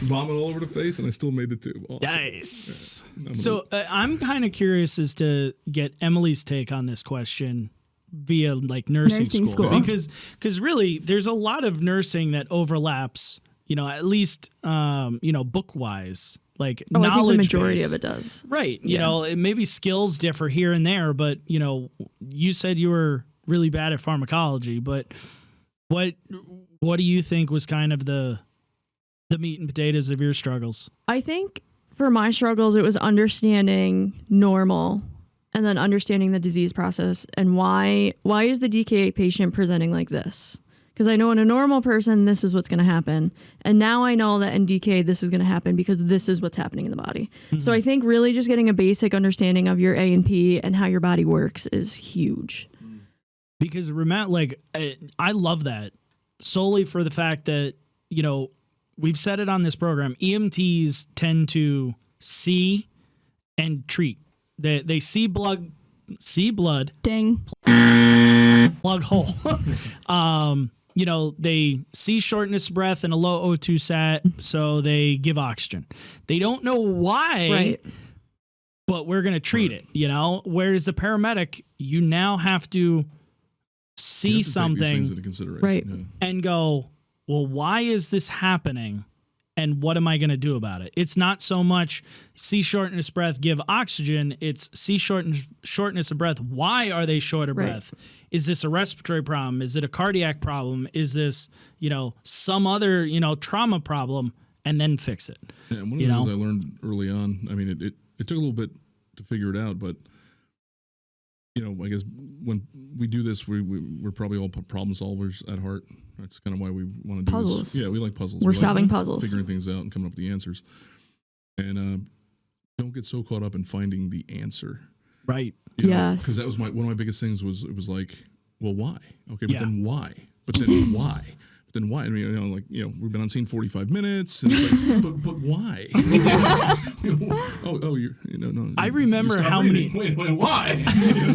Vomit all over the face and I still made the tube. Awesome. Nice. Yeah, so I'm kind of curious as to get Emily's take on this question via like nursing school. Because really there's a lot of nursing that overlaps, at least, book wise, like knowledge. I think the majority base. Of it does. Right. Maybe skills differ here and there, but, you said you were really bad at pharmacology, but what do you think was kind of the meat and potatoes of your struggles? I think for my struggles, it was understanding normal and then understanding the disease process and why is the DKA patient presenting like this? Because I know in a normal person, this is what's going to happen. And now I know that in DK, this is going to happen because this is what's happening in the body. Mm-hmm. So I think really just getting a basic understanding of your A and P and how your body works is huge. Because I love that solely for the fact that, we've said it on this program, EMTs tend to see and treat. They see blood. Ding. Plug hole. They see shortness of breath and a low O2 sat, so they give oxygen. They don't know why, but we're going to treat it, Whereas the paramedic, you now have to see something into consideration, and go, well, why is this happening? And what am I going to do about it? It's not so much see shortness of breath, give oxygen. It's see shortness of breath. Why are they short of breath? Is this a respiratory problem? Is it a cardiac problem? Is this, some other, trauma problem? And then fix it. Yeah, one of the things I learned early on, I mean, it took a little bit to figure it out, but, I guess when we do this, we're probably all problem solvers at heart. That's kind of why we want to do puzzles. This. Yeah, we like puzzles. We're we solving like puzzles. Figuring things out and coming up with the answers. And don't get so caught up in finding the answer. Right. Yes. Because that was one of my biggest things was, it was like, well, why? Okay, but then why? But then why? Then why? I mean, we've been on scene 45 minutes, and it's like, but why? No. I remember how many. Wait, why?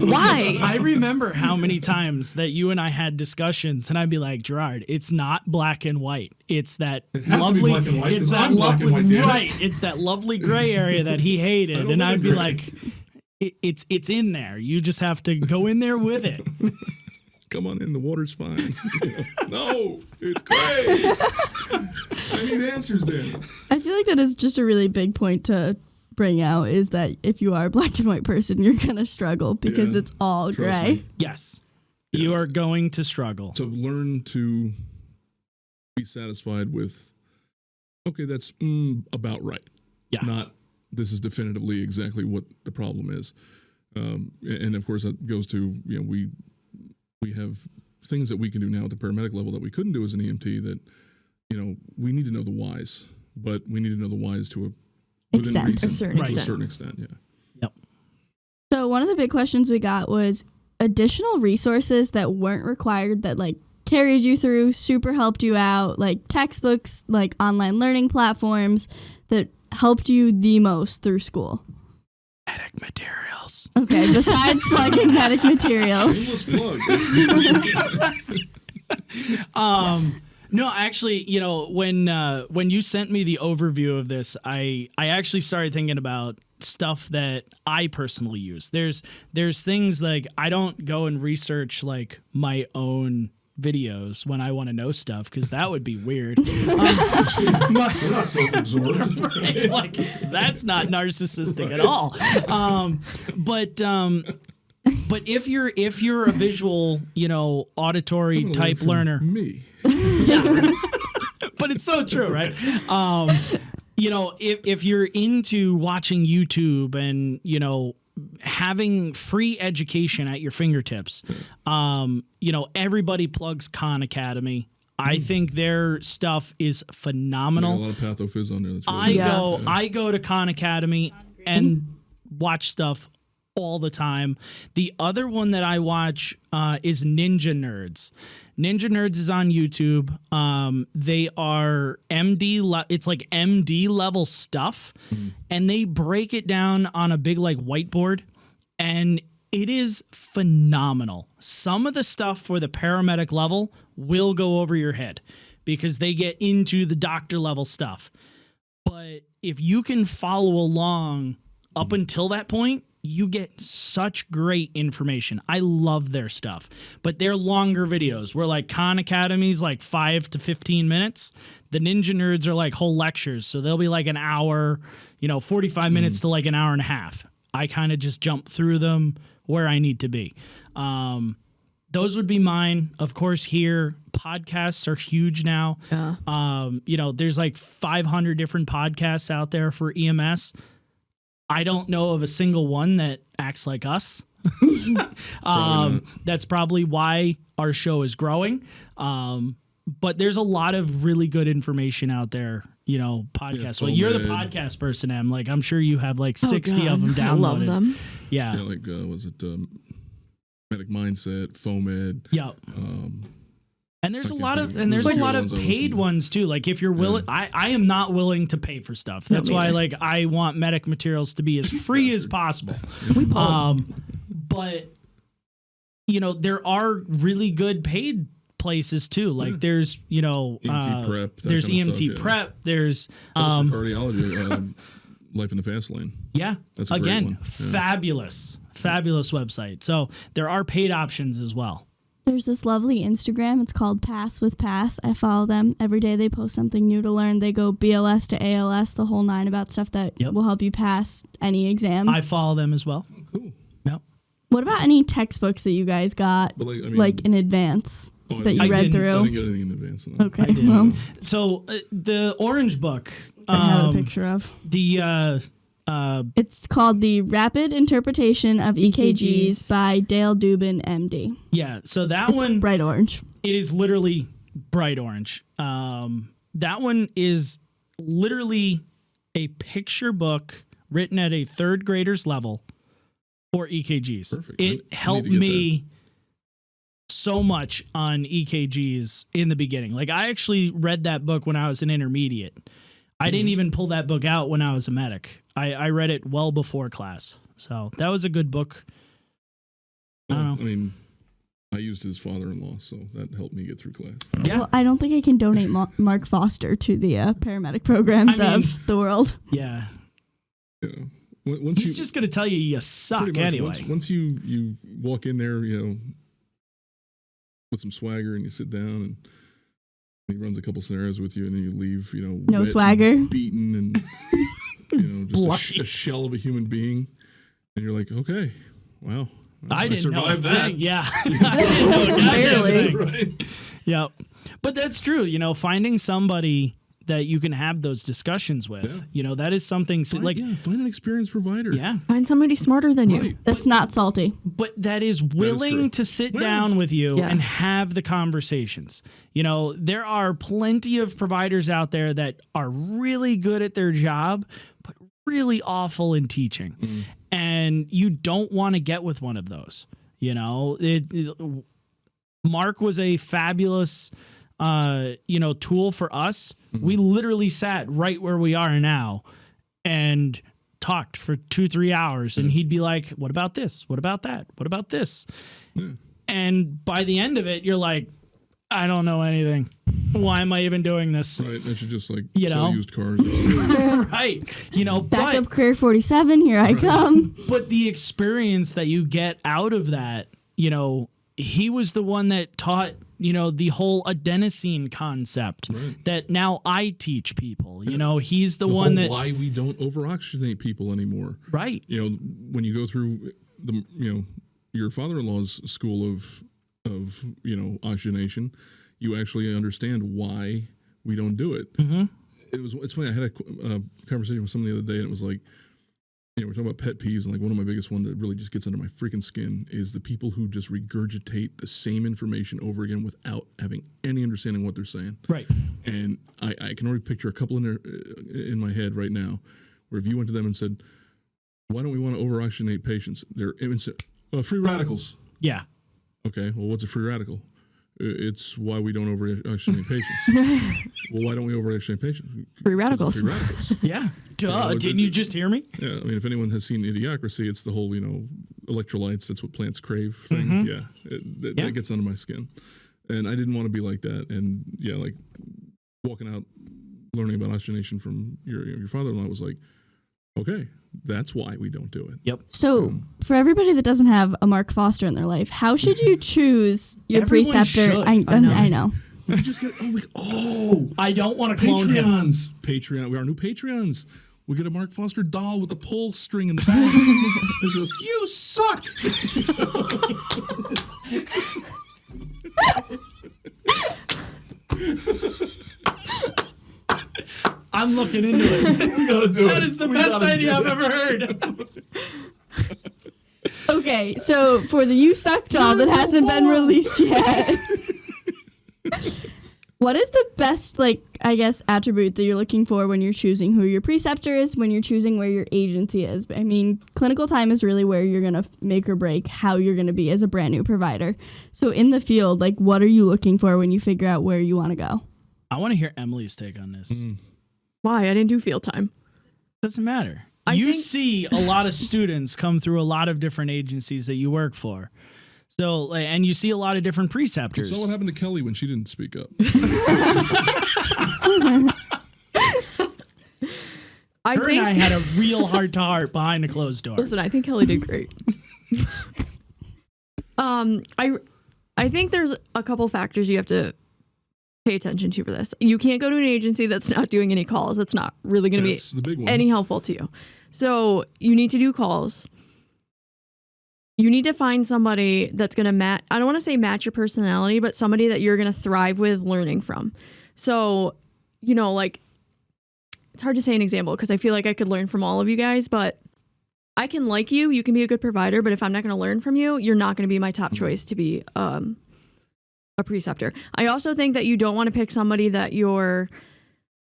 Why? I remember how many times that you and I had discussions, and I'd be like, Gerard, it's not black and white. It's that lovely. It's that lovely. Right. It's that lovely gray area that he hated, and I'd be like, it's in there. You just have to go in there with it. Come on in, the water's fine. No, it's great. I need answers then. I feel like that is just a really big point to bring out, is that if you are a black and white person, you're going to struggle because it's all Trust gray. me. Yes. You are going to struggle. So learn to be satisfied with, okay, that's about right. Yeah. Not, this is definitively exactly what the problem is. And of course, that goes to, we have things that we can do now at the paramedic level that we couldn't do as an EMT that, we need to know the whys, but we need to know the whys to a certain extent. Yeah. Yep. So one of the big questions we got was additional resources that weren't required that carried you through, super helped you out, like textbooks, like online learning platforms that helped you the most through school. Medic materials. Okay, besides plugging medic materials. No, actually, when you sent me the overview of this, I actually started thinking about stuff that I personally use. There's things like I don't go and research like my own videos when I want to know stuff, because that would be weird. We're not self-absorbed. Right? Like, that's not narcissistic at all. But if you're a visual, auditory type learner, me. Yeah. But it's so true, right? If you're into watching YouTube and having free education at your fingertips, everybody plugs Khan Academy. I think their stuff is phenomenal. A lot of pathophys on there. That's really I go to Khan Academy and watch stuff all the time. The other one that I watch is Ninja Nerds. Ninja Nerds is on YouTube. They are it's like MD level stuff, and they break it down on a big whiteboard, and it is phenomenal. Some of the stuff for the paramedic level will go over your head because they get into the doctor level stuff. But if you can follow along up until that point, you get such great information. I love their stuff, but they're longer videos. Where Khan Academy's 5 to 15 minutes. The Ninja Nerds are whole lectures. So they'll be an hour, 45 minutes to an hour and a half. I kind of just jump through them where I need to be. Those would be mine. Of course, here, podcasts are huge now. Yeah. There's 500 different podcasts out there for EMS. I don't know of a single one that acts like us. That's probably why our show is growing. But there's a lot of really good information out there, podcasts. Well, you're the podcast person, Em. I'm sure you have 60 of them downloaded. I love them. Yeah. Was it Medic Mindset, FOMED? Yep. And there's a lot of paid ones too. If you're willing, I am not willing to pay for stuff. That's why I want medic materials to be as free as possible. But there are really good paid places too. There's EMT prep. There's EMT prep. There's cardiology. Life in the Fast Lane. Yeah. That's a great one. Fabulous website. So there are paid options as well. There's this lovely Instagram. It's called Pass with Pass. I follow them. Every day they post something new to learn. They go BLS to ALS, the whole nine, about stuff that will help you pass any exam. I follow them as well. Oh, cool. Yep. What about any textbooks that you guys got, But in advance that you read through? I didn't get anything in advance. No. Okay, well, So the orange book. I have a picture of. It's called The Rapid Interpretation of EKGs by Dale Dubin, MD. Yeah, so that It's one, bright orange. it is literally bright orange. That one is literally a picture book written at a third grader's level for EKGs. Perfect. It helped me so much on EKGs in the beginning. Like, I actually read that book when I was an intermediate. I didn't even pull that book out when I was a medic. I read it well before class. So that was a good book. I don't know. I mean, I used his father-in-law, so that helped me get through class. Yeah. Well, I don't think I can donate Mark Foster to the paramedic programs of the world. Yeah. Yeah. Once He's just going to tell you suck pretty much, anyway. Once you walk in there, with some swagger and you sit down and he runs a couple scenarios with you and then you leave, No swagger. beaten and, just a shell of a human being. And you're like, okay, wow. I didn't know that. Yeah. I didn't know Barely. Right. Yep. But that's true. Finding somebody that you can have those discussions with, that is something find an experienced provider. Yeah. Find somebody smarter than you. Right. That's not salty. But that is willing to sit down with you and have the conversations. There are plenty of providers out there that are really good at their job, but really awful in teaching. Mm. And you don't want to get with one of those. Mark was a fabulous tool for us. Mm-hmm. We literally sat right where we are now and talked for 2-3 hours, and he'd be like, what about this? What about that? What about this? Yeah. And by the end of it, you're like, I don't know anything. Why am I even doing this? Right. I should just sell used cars. Right. Backup career 47, here I come. But the experience that you get out of that, he was the one that taught, the whole adenosine concept that now I teach people. He's the one that why we don't over-oxygenate people anymore. Right. When you go through your father-in-law's school of oxygenation, you actually understand why we don't do it. Mm-hmm. It's funny. I had a conversation with someone the other day, and it was like, we're talking about pet peeves, and one of my biggest one that really just gets under my freaking skin is the people who just regurgitate the same information over again without having any understanding what they're saying. Right. And I can already picture a couple in my head right now, where if you went to them and said, "Why don't we want to over-oxygenate patients?" They're free radicals. Yeah. Okay. Well, what's a free radical? It's why we don't over-oxygenate patients. Well, why don't we over-oxygenate patients? Free radicals. Free radicals. Yeah. Duh. Didn't you just hear me? Yeah. I mean, if anyone has seen Idiocracy, it's the whole, electrolytes, that's what plants crave thing. Mm-hmm. Yeah. That gets under my skin. And I didn't want to be like that. And walking out, learning about oxygenation from your father-in-law was like, okay, that's why we don't do it. Yep. So, for everybody that doesn't have a Mark Foster in their life, how should you choose your Everyone preceptor? should. I know. We could just get I don't want to clone him. Patreon. We are new Patreons. We get a Mark Foster doll with a pull string in the back. It goes, you suck. I'm looking into it. We gotta do it. That is the best idea I've ever heard. Okay, so for the You Suck doll that hasn't been released yet, what is the best, attribute that you're looking for when you're choosing who your preceptor is, when you're choosing where your agency is? I mean, clinical time is really where you're going to make or break how you're going to be as a brand new provider. So in the field, what are you looking for when you figure out where you want to go? I want to hear Emily's take on this. Why? I didn't do field time. Doesn't matter. You see a lot of students come through a lot of different agencies that you work for. So, and you see a lot of different preceptors. So what happened to Kelly when she didn't speak up? I had a real heart-to-heart behind a closed door. Listen, I think Kelly did great. I think there's a couple factors you have to pay attention to for this. You can't go to an agency that's not doing any calls. That's not really going to be the big one. any helpful to you. So you need to do calls. You need to find somebody that's going to match, I don't want to say match your personality, but somebody that you're going to thrive with learning from. So, you know, like, it's hard to say an example because I feel like I could learn from all of you guys, but I can like you. You can be a good provider, but if I'm not going to learn from you, you're not going to be my top choice to be a preceptor. I also think that you don't want to pick somebody that you're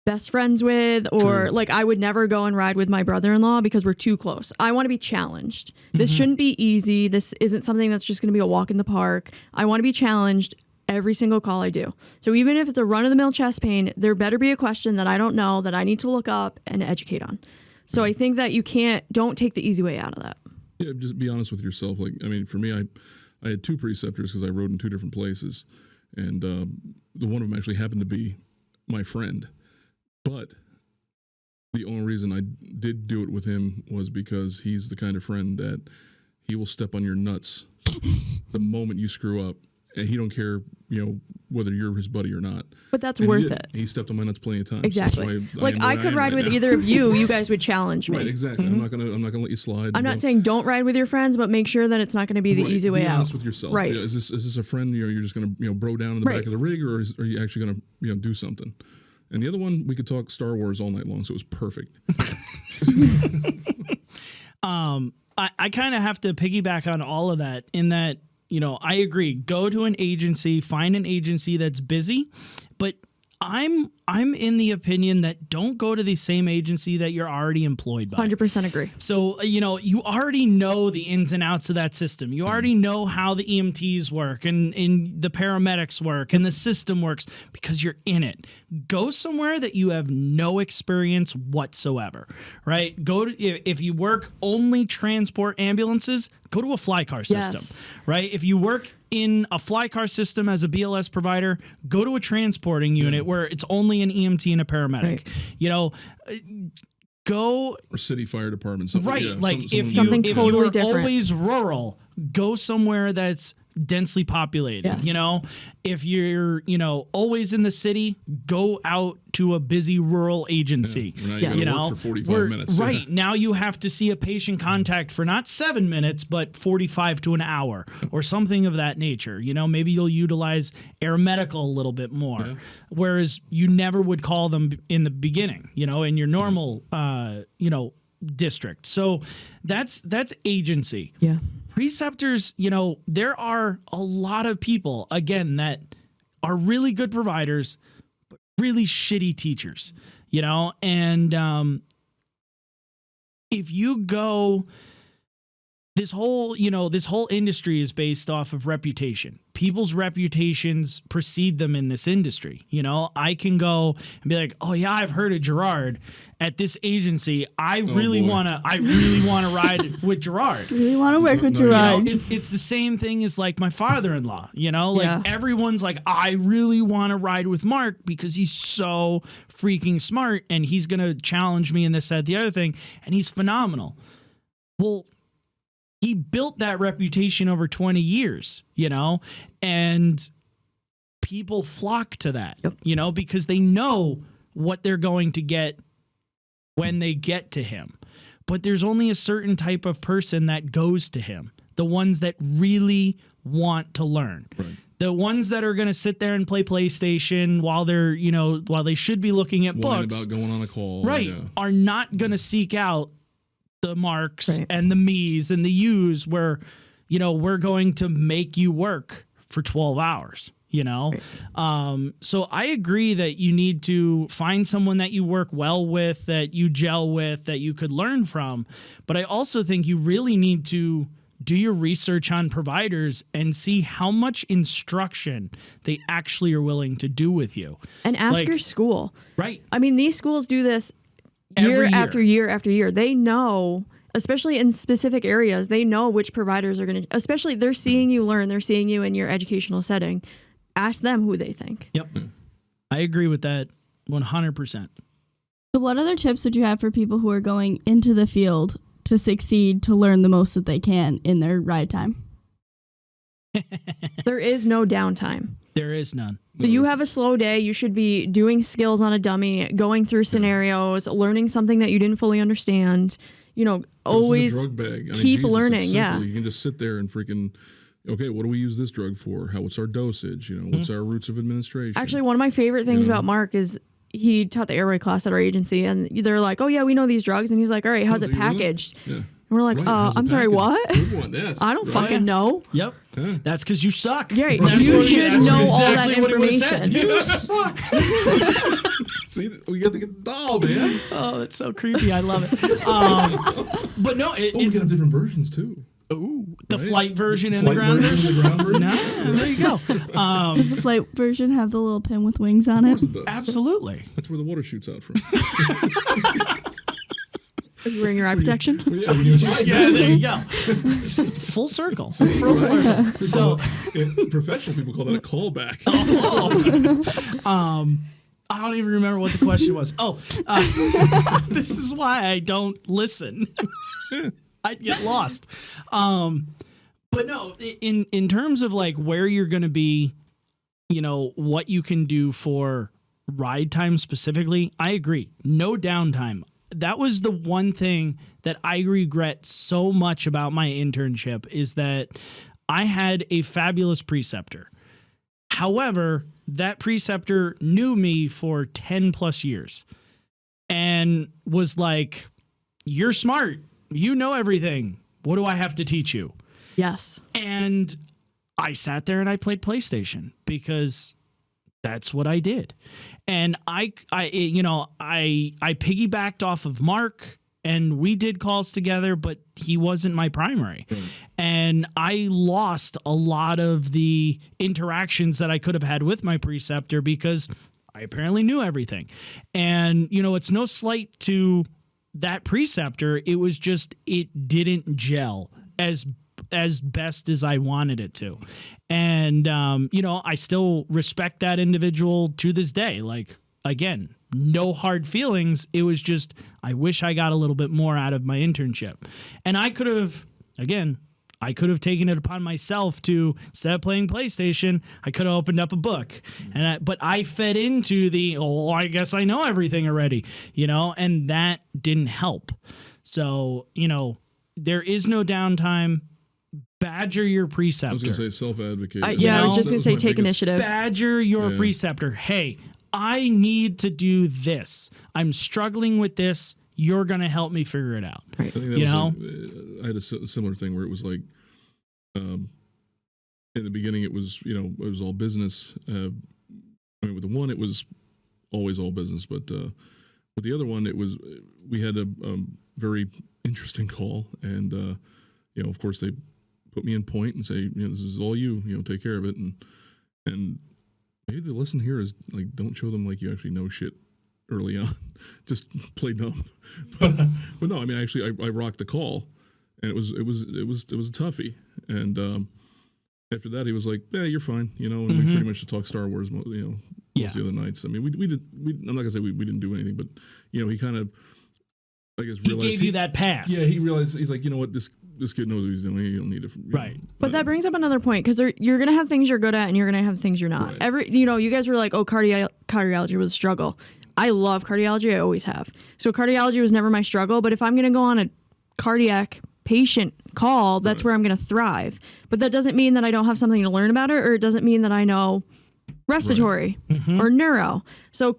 best friends with, or like I would never go and ride with my brother-in-law because we're too close. I want to be challenged. This shouldn't be easy. This isn't something that's just going to be a walk in the park. I want to be challenged every single call I do. So even if it's a run-of-the-mill chest pain, there better be a question that I don't know that I need to look up and educate on. So I think that don't take the easy way out of that. Yeah, just be honest with yourself. Like, I mean, for me, I had 2 preceptors because I rode in 2 different places, and the one of them actually happened to be my friend. But the only reason I did do it with him was because he's the kind of friend that he will step on your nuts the moment you screw up, and he don't care, you know, whether you're his buddy or not. But that's worth it. He stepped on my nuts plenty of times. Exactly. Like I could ride with either of you. You guys would challenge me. Right. Exactly. I'm not gonna let you slide. I'm not saying don't ride with your friends, but make sure that it's not going to be the easy way out. Be honest with yourself. Right. You know, is this a friend you're just gonna bro down in the back of the rig, or are you actually gonna do something? And the other one, we could talk Star Wars all night long, so it was perfect. I kind of have to piggyback on all of that in that, you know, I agree. Go to an agency, find an agency that's busy, but I'm in the opinion that don't go to the same agency that you're already employed by. 100% agree. So, you know, you already know the ins and outs of that system. You already know how the EMTs work and the paramedics work and the system works because you're in it. Go somewhere that you have no experience whatsoever, right? If you work only transport ambulances, go to a fly car system, right? If you work in a fly car system as a BLS provider, go to a transporting unit where it's only an EMT and a paramedic. Right. You know, go or city fire department. Right, yeah, like if totally you are different. always rural, go somewhere that's densely populated. Yes. You know, if you're always in the city, go out to a busy rural agency. Yeah, you know, work for 45 minutes. Right. Now you have to see a patient contact for not 7 minutes, but 45 to an hour or something of that nature. You know, maybe you'll utilize air medical a little bit more, whereas you never would call them in the beginning, you know, in your normal, district. So that's agency. Yeah. Preceptors, you know, there are a lot of people, again, that are really good providers, but really shitty teachers, you know, and if you go, this whole industry is based off of reputation. People's reputations precede them in this industry. You know, I can go and be like, oh yeah, I've heard of Gerard at this agency. I really want to ride with Gerard. Really want to work with Gerard. You know, it's the same thing as like my father-in-law, you know, like everyone's like, I really want to ride with Mark because he's so freaking smart and he's going to challenge me in this, that, the other thing. And he's phenomenal. Well, he built that reputation over 20 years, you know, and people flock to that, you know, because they know what they're going to get when they get to him. But there's only a certain type of person that goes to him, the ones that really want to learn. Right. The ones that are going to sit there and play PlayStation while they should be looking at books, about going on a call, are not going to seek out the Marks and the me's and the U's where, you know, we're going to make you work for 12 hours, you know? Right. So I agree that you need to find someone that you work well with, that you gel with, that you could learn from. But I also think you really need to do your research on providers and see how much instruction they actually are willing to do with you. And ask your school. Right. I mean, these schools do this year after year after year. They know, especially in specific areas, they know which providers are going to, especially they're seeing you learn, they're seeing you in your educational setting. Ask them who they think. Yep. I agree with that 100%. So what other tips would you have for people who are going into the field to succeed, to learn the most that they can in their ride time? There is no downtime. There is none. So you have a slow day. You should be doing skills on a dummy, going through scenarios, learning something that you didn't fully understand. You know, always drug bag. keep learning. It's Yeah. simple. You can just sit there and freaking, okay, what do we use this drug for? What's our dosage? You know, what's our routes of administration? Actually, one of my favorite things about Mark is he taught the airway class at our agency, and they're like, "Oh yeah, we know these drugs," and he's like, "All right, how's it packaged?" Yeah. And we're like, Right, how's it I'm sorry, packaged? what? Good one, yes, I don't right. fucking know. Yep. Yeah. That's because you suck. Yeah, That's you what- should that's know all exactly that what it would've said. information. You suck. See, we got to get the doll, man. Oh, it's so creepy. I love it. But no, We it's got different versions too. the right? flight version and the ground version. The ground version. Nah, there you go. Does the flight version have the little pin with wings on Of it? course it does. Absolutely. That's where the water shoots out from. Are you wearing your eye protection? Yeah, Yeah, there you go. It's full circle. Full circle. So, professional people call that a callback. I don't even remember what the question was. This is why I don't listen. I'd get lost. But no, in terms of like where you're going to be, you know, what you can do for ride time specifically, I agree. No downtime. That was the one thing that I regret so much about my internship is that I had a fabulous preceptor. However, that preceptor knew me for 10 plus years and was like, "You're smart. You know everything. What do I have to teach you?" Yes. And I sat there and I played PlayStation because that's what I did. And I piggybacked off of Mark and we did calls together, but he wasn't my primary. And I lost a lot of the interactions that I could have had with my preceptor because I apparently knew everything. And, you know, it's no slight to that preceptor. It was just, it didn't gel as best as I wanted it to. And, you know, I still respect that individual to this day. Like, again, no hard feelings. It was just, I wish I got a little bit more out of my internship. And I could have taken it upon myself to, instead of playing PlayStation, I could have opened up a book. But I fed into I guess I know everything already, you know, and that didn't help. So, you know, there is no downtime. Badger your preceptor. I was going to say self-advocate. I was just going to say take initiative. Badger your preceptor. Hey, I need to do this. I'm struggling with this. You're going to help me figure it out. Right. I think that you was know? like, I had a similar thing where it was like, in the beginning, it was, you know, it was all business. I mean, with the one, it was always all business, but with the other one, we had a very interesting call, and you know, of course, they put me in point and say, you know, this is all you know, take care of it, and maybe the lesson here is like, don't show them like you actually know shit early on. Just play dumb. But no, I mean, actually, I rocked the call, and it was a toughie. And after that, he was like, "Yeah, you're fine," you know. And we pretty much just talked Star Wars, you know, most of the other nights. I mean, we did. I'm not gonna say we didn't do anything, but you know, he kind of, I guess, realized he gave you that pass. Yeah, he realized, he's like, you know what, this kid knows what he's doing. You don't need it. Right. But that brings up another point, because you're going to have things you're good at and you're going to have things you're not. Right. You guys were like, oh, cardiology was a struggle. I love cardiology. I always have. So cardiology was never my struggle. But if I'm going to go on a cardiac patient call, that's where I'm going to thrive. But that doesn't mean that I don't have something to learn about it, or it doesn't mean that I know respiratory or neuro. So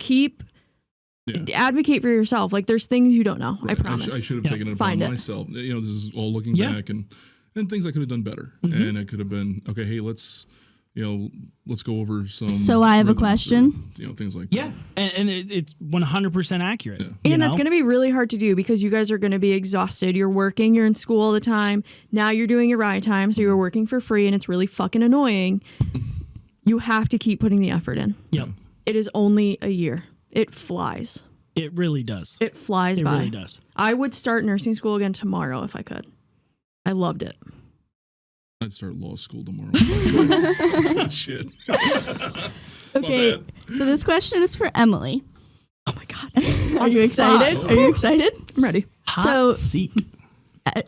advocate for yourself. Like, there's things you don't know. Right. I promise. I should have taken it upon myself. You know, this is all looking back and things I could have done better. And it could have been, okay, hey, let's go over some. So I have a question. You know, things like that. And it's 100% accurate. Yeah. And that's going to be really hard to do, because you guys are going to be exhausted. You're working, you're in school all the time. Now you're doing your ride time, so you're working for free, and it's really fucking annoying. You have to keep putting the effort in. Yep. It is only a year. It flies. It really does. It flies by. It really does. I would start nursing school again tomorrow if I could. I loved it. I'd start law school tomorrow. Shit. Okay, so this question is for Emily. Oh my God. Are you excited? Are you excited? I'm ready. Hot seat.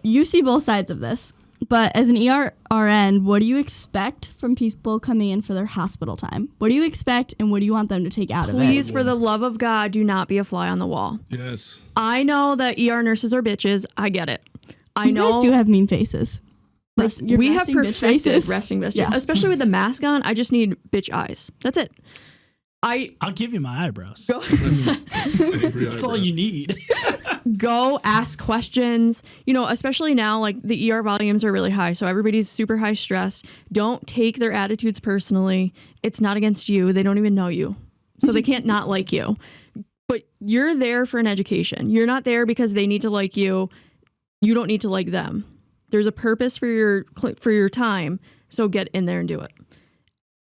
You see both sides of this. But as an ERRN, what do you expect from people coming in for their hospital time? What do you expect, and what do you want them to take out of it? Please, for the love of God, do not be a fly on the wall. Yes. I know that ER nurses are bitches. I get it. I know. You guys do have mean faces. Like, We have perfected resting bitch. Yeah. Especially with the mask on, I just need bitch eyes. That's it. I'll give you my eyebrows. Go, That's all you need. go ask questions. You know, especially now, like the ER volumes are really high, so everybody's super high stress. Don't take their attitudes personally. It's not against you. They don't even know you, so they can't not like you. But you're there for an education. You're not there because they need to like you. You don't need to like them. There's a purpose for your time, so get in there and do it.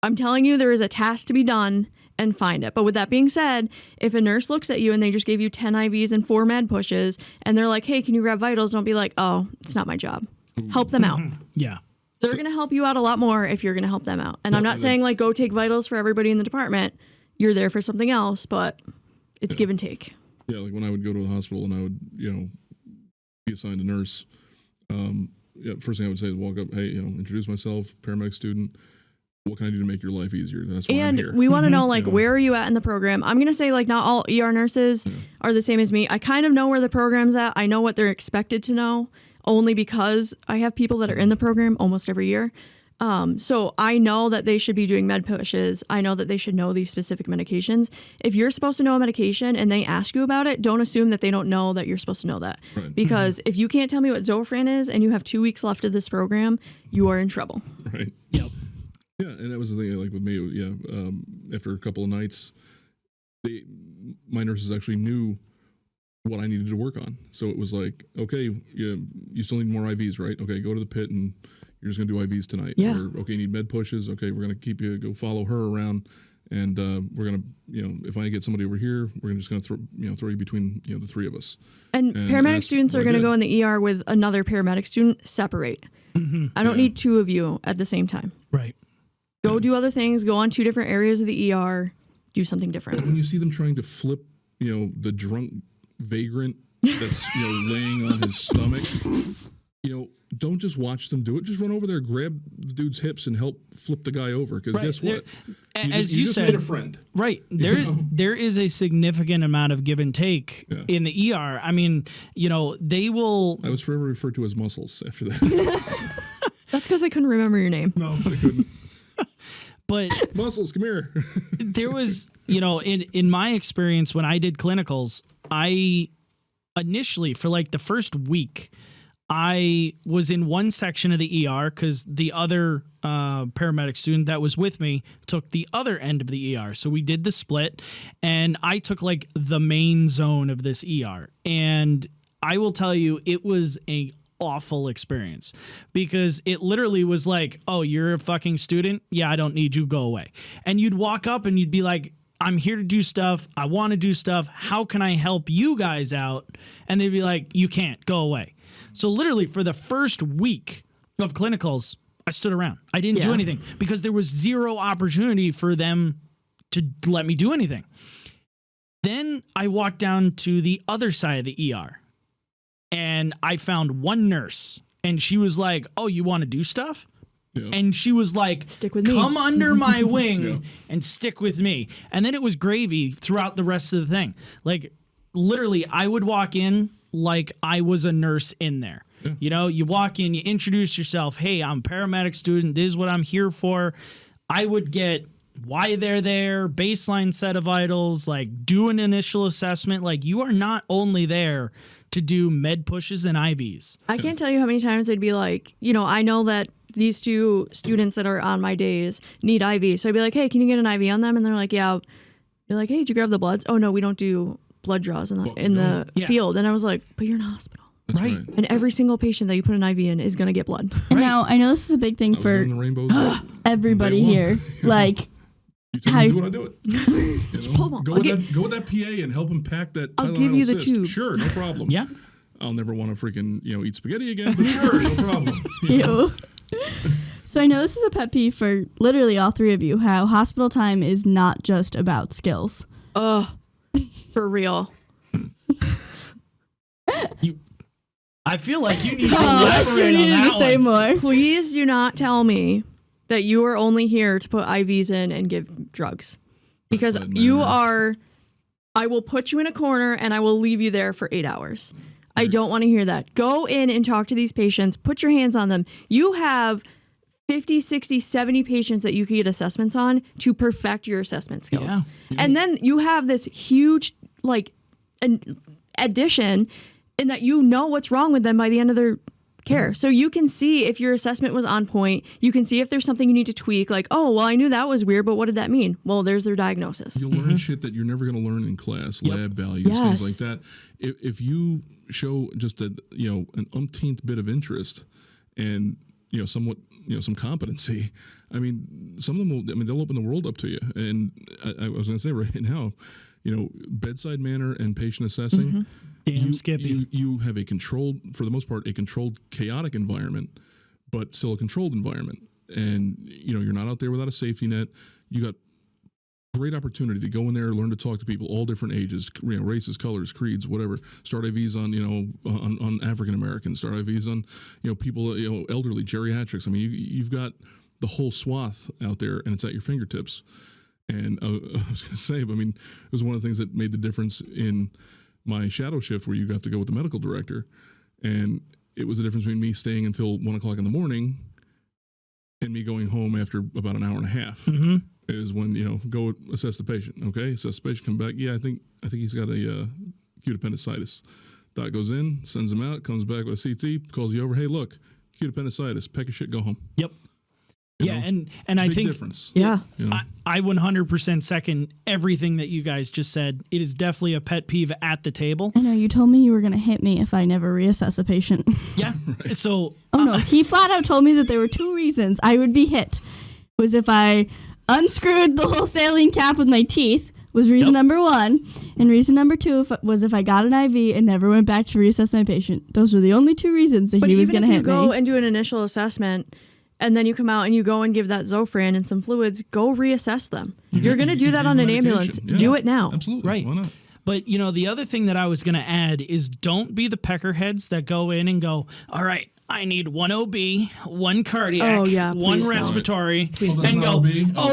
I'm telling you, there is a task to be done, and find it. But with that being said, if a nurse looks at you and they just gave you 10 IVs and 4 med pushes, and they're like, hey, can you grab vitals? Don't be like, oh, it's not my job. Help them out. Yeah. They're going to help you out a lot more if you're going to help them out. And I'm not saying like go take vitals for everybody in the department. You're there for something else, but it's give and take. Yeah, like when I would go to the hospital and I would, be assigned a nurse, first thing I would say is walk up, hey, introduce myself, paramedic student. What can I do to make your life easier? That's why I'm here. We want to know, like, where are you at in the program? I'm going to say, like, not all ER nurses are the same as me. I kind of know where the program's at. I know what they're expected to know, only because I have people that are in the program almost every year. So I know that they should be doing med pushes. I know that they should know these specific medications. If you're supposed to know a medication and they ask you about it, don't assume that they don't know that you're supposed to know that. Right. Because if you can't tell me what Zofran is and you have 2 weeks left of this program, you are in trouble. Right. Yep. Yeah, and that was the thing, like with me, after a couple of nights, my nurses actually knew what I needed to work on. So it was like, okay, you still need more IVs, right? Okay, go to the pit and you're just going to do IVs tonight. Yeah. Or, okay, you need med pushes. Okay, we're going to keep you, go follow her around. And we're going to, if I get somebody over here, we're just going to throw you between, the three of us. And paramedic students are going to go in the ER with another paramedic student, separate. Mm-hmm. I don't need 2 of you at the same time. Right. Go do other things, go on 2 different areas of the ER, do something different. When you see them trying to flip, the drunk vagrant that's, laying on his stomach, don't just watch them do it. Just run over there, grab the dude's hips and help flip the guy over. Because guess what? As you just said, made a friend. Right. There is a significant amount of give and take in the ER. I mean, they will. I was forever referred to as muscles after that. That's because I couldn't remember your name. No, I couldn't. But muscles, come here. There was, in my experience when I did clinicals, I initially, for like the first week, I was in one section of the ER because the other paramedic student that was with me took the other end of the ER. So we did the split, and I took like the main zone of this ER. And I will tell you, it was a awful experience because it literally was like, oh, you're a fucking student? Yeah, I don't need you. Go away. And you'd walk up and you'd be like, I'm here to do stuff. I want to do stuff. How can I help you guys out? And they'd be like, you can't. Go away. So literally for the first week of clinicals, I stood around. I didn't do anything because there was zero opportunity for them to let me do anything. Then I walked down to the other side of the ER. And I found one nurse, and she was like, oh, you want to do stuff? Yeah. And she was like, stick with me. Come under my wing and stick with me. And then it was gravy throughout the rest of the thing. Like, literally, I would walk in like I was a nurse in there. Yeah. You walk in, you introduce yourself. Hey, I'm a paramedic student. This is what I'm here for. I would get why they're there, baseline set of vitals, like do an initial assessment. Like, you are not only there to do med pushes and IVs. I can't tell you how many times I'd be like, I know that these 2 students that are on my days need IV. So I'd be like, hey, can you get an IV on them? And they're like, yeah. You're like, hey, did you grab the bloods? Oh, no, we don't do blood draws in the field. And I was like, but you're in a hospital. That's right. And every single patient that you put an IV in is going to get blood. And now, I know this is a big thing for everybody here. Like, you tell me to do it, I do it. Go with that PA and help him pack that. I'll give you the cyst. tubes. Sure, no problem. Yeah. I'll never want to freaking eat spaghetti again, but sure, no problem. Ew. So I know this is a pet peeve for literally all 3 of you, how hospital time is not just about skills. Ugh. For real. I feel like you need to You elaborate on needed that to say one. more. Please do not tell me that you are only here to put IVs in and give drugs. Because you are, I will put you in a corner and I will leave you there for 8 hours. I don't want to hear that. Go in and talk to these patients. Put your hands on them. You have 50, 60, 70 patients that you can get assessments on to perfect your assessment skills. Yeah. And then you have this huge, like, an addition in that you know what's wrong with them by the end of their care. So you can see if your assessment was on point. You can see if there's something you need to tweak. Like, oh, well, I knew that was weird, but what did that mean? Well, there's their diagnosis. You'll learn shit that you're never going to learn in class, lab values, things like that. If you show just an umpteenth bit of interest and somewhat some competency, I mean, some of them will. I mean, they'll open the world up to you. And I was going to say right now, bedside manner and patient assessing. Damn, Skippy. You have a controlled, for the most part, a controlled, chaotic environment, but still a controlled environment. And, you're not out there without a safety net. You got great opportunity to go in there, learn to talk to people, all different ages, races, colors, creeds, whatever. Start IVs on African Americans, start IVs on, people, elderly, geriatrics. I mean, you've got the whole swath out there and it's at your fingertips. And I was going to say, I mean, it was one of the things that made the difference in my shadow shift where you got to go with the medical director. And it was the difference between me staying until 1 o'clock in the morning and me going home after about an hour and a half is when, go assess the patient. Okay. Assess the patient, come back. Yeah, I think he's got a acute appendicitis. Doc goes in, sends him out, comes back with a CT, calls you over. Hey, look, acute appendicitis, pack your shit, go home. Yep. And I think difference. Yeah. I 100% second everything that you guys just said. It is definitely a pet peeve at the table. I know you told me you were going to hit me if I never reassess a patient. Yeah. Right. So no, he flat out told me that there were 2 reasons I would be hit. Was if I unscrewed the whole saline cap with my teeth was reason number 1, and reason number 2 was if I got an IV and never went back to reassess my patient. Those were the only 2 reasons that he was going to hit me. But even if you go and do an initial assessment and then you come out and you go and give that Zofran and some fluids, go reassess them. You're going to do that on an ambulance. Yeah. Do it now. Absolutely. Right. Why not? But, the other thing that I was going to add is don't be the peckerheads that go in and go, all right, I need 1 OB, 1 cardiac, 1 respiratory, and go,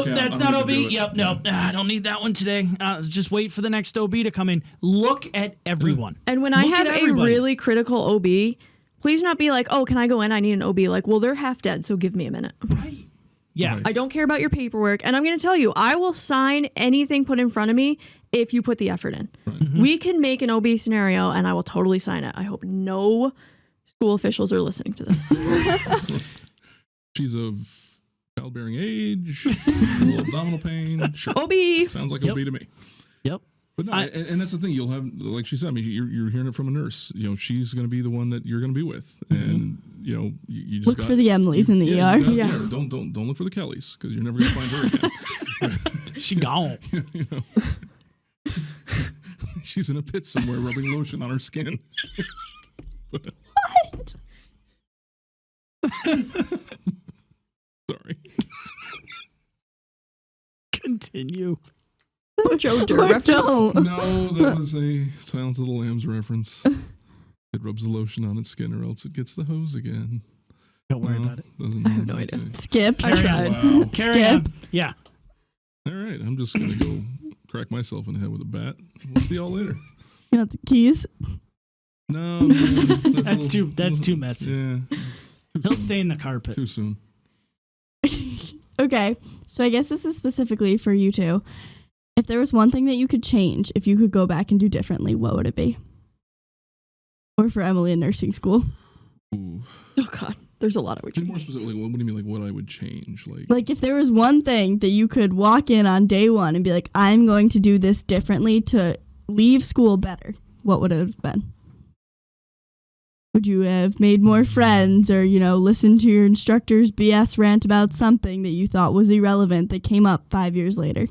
that's not OB. Yep, no, I don't need that one today. Just wait for the next OB to come in. Look at everyone. And when I have a really critical OB, please not be like, oh, can I go in? I need an OB. Like, well, they're half dead, so give me a minute. Right. Yeah. I don't care about your paperwork. And I'm going to tell you, I will sign anything put in front of me if you put the effort in. Right. We can make an OB scenario, and I will totally sign it. I hope no school officials are listening to this. She's of childbearing age, a little abdominal pain. Sure. OB. Sounds like OB to me. Yep. But no, and that's the thing. You'll have, like she said, I mean, you're hearing it from a nurse. She's going to be the one that you're going to be with, and you just look for the Emilys in the ER. Don't look for the Kellys because you're never going to find her again. She gone. She's in a pit somewhere rubbing lotion on her skin. What? Sorry. Continue. Joe Dirt reference? No, that was a Silence of the Lambs reference. It rubs the lotion on its skin or else it gets the hose again. Don't worry about it. I have no idea. Skip. I tried. Wow. Skip. Yeah. All right, I'm just going to go crack myself in the head with a bat. We'll see y'all later. You want the keys? No, that's too messy. Yeah. He'll stay in the carpet. Too soon. Okay, so I guess this is specifically for you two. If there was one thing that you could change, if you could go back and do differently, what would it be? Or for Emily in nursing school? Ooh. Oh, God. There's a lot I would change. Be more specifically, what do you mean, like what I would change? Like if there was one thing that you could walk in on day 1 and be like, I'm going to do this differently to leave school better, what would it have been? Would you have made more friends or, listened to your instructor's BS rant about something that you thought was irrelevant that came up 5 years later?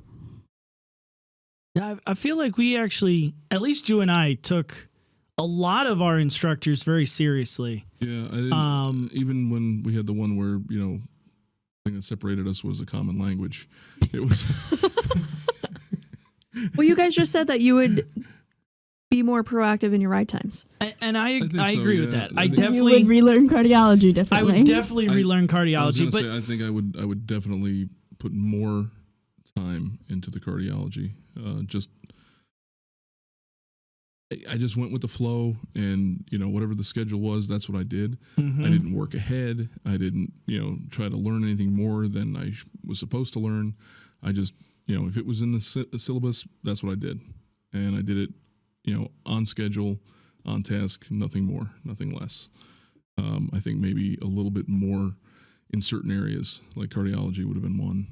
Yeah, I feel like we actually, at least you and I, took a lot of our instructors very seriously. Yeah, I didn't, even when we had the one where, the thing that separated us was a common language. It was... Well, you guys just said that you would be more proactive in your ride times. And I think I so, agree yeah. with that. I I think- You definitely would relearn cardiology I differently. would definitely relearn I was cardiology, gonna but say, I think I would definitely put more time into the cardiology. I just went with the flow, and whatever the schedule was, that's what I did. Mhm. I didn't work ahead. I didn't try to learn anything more than I was supposed to learn. I just if it was in the syllabus, that's what I did, and I did it on schedule, on task, nothing more, nothing less. I think maybe a little bit more in certain areas, like cardiology would have been one.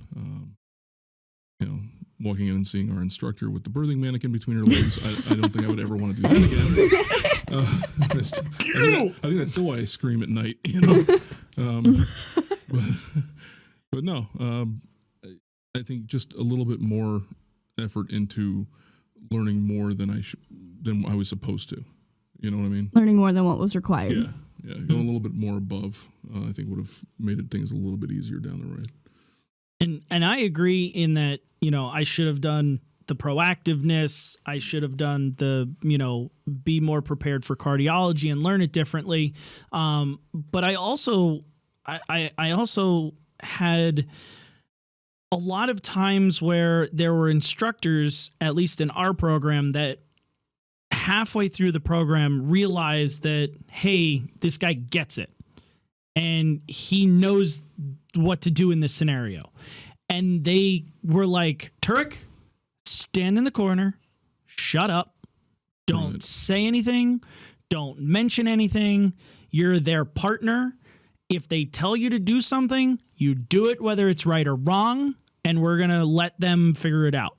Walking in and seeing our instructor with the birthing mannequin between her legs, I don't think I would ever want to do that again. I think that's still why I scream at night, but no, I think just a little bit more effort into learning more than I was supposed to. You know what I mean? Learning more than what was required. Yeah, going a little bit more above, I think would have made things a little bit easier down the road. And I agree in that, I should have done the proactiveness. I should have done the, be more prepared for cardiology and learn it differently. But I also had a lot of times where there were instructors, at least in our program, that halfway through the program realized that, hey, this guy gets it. And he knows what to do in this scenario. And they were like, Turek, stand in the corner, shut up, don't say anything, don't mention anything. You're their partner. If they tell you to do something, you do it whether it's right or wrong, and we're going to let them figure it out.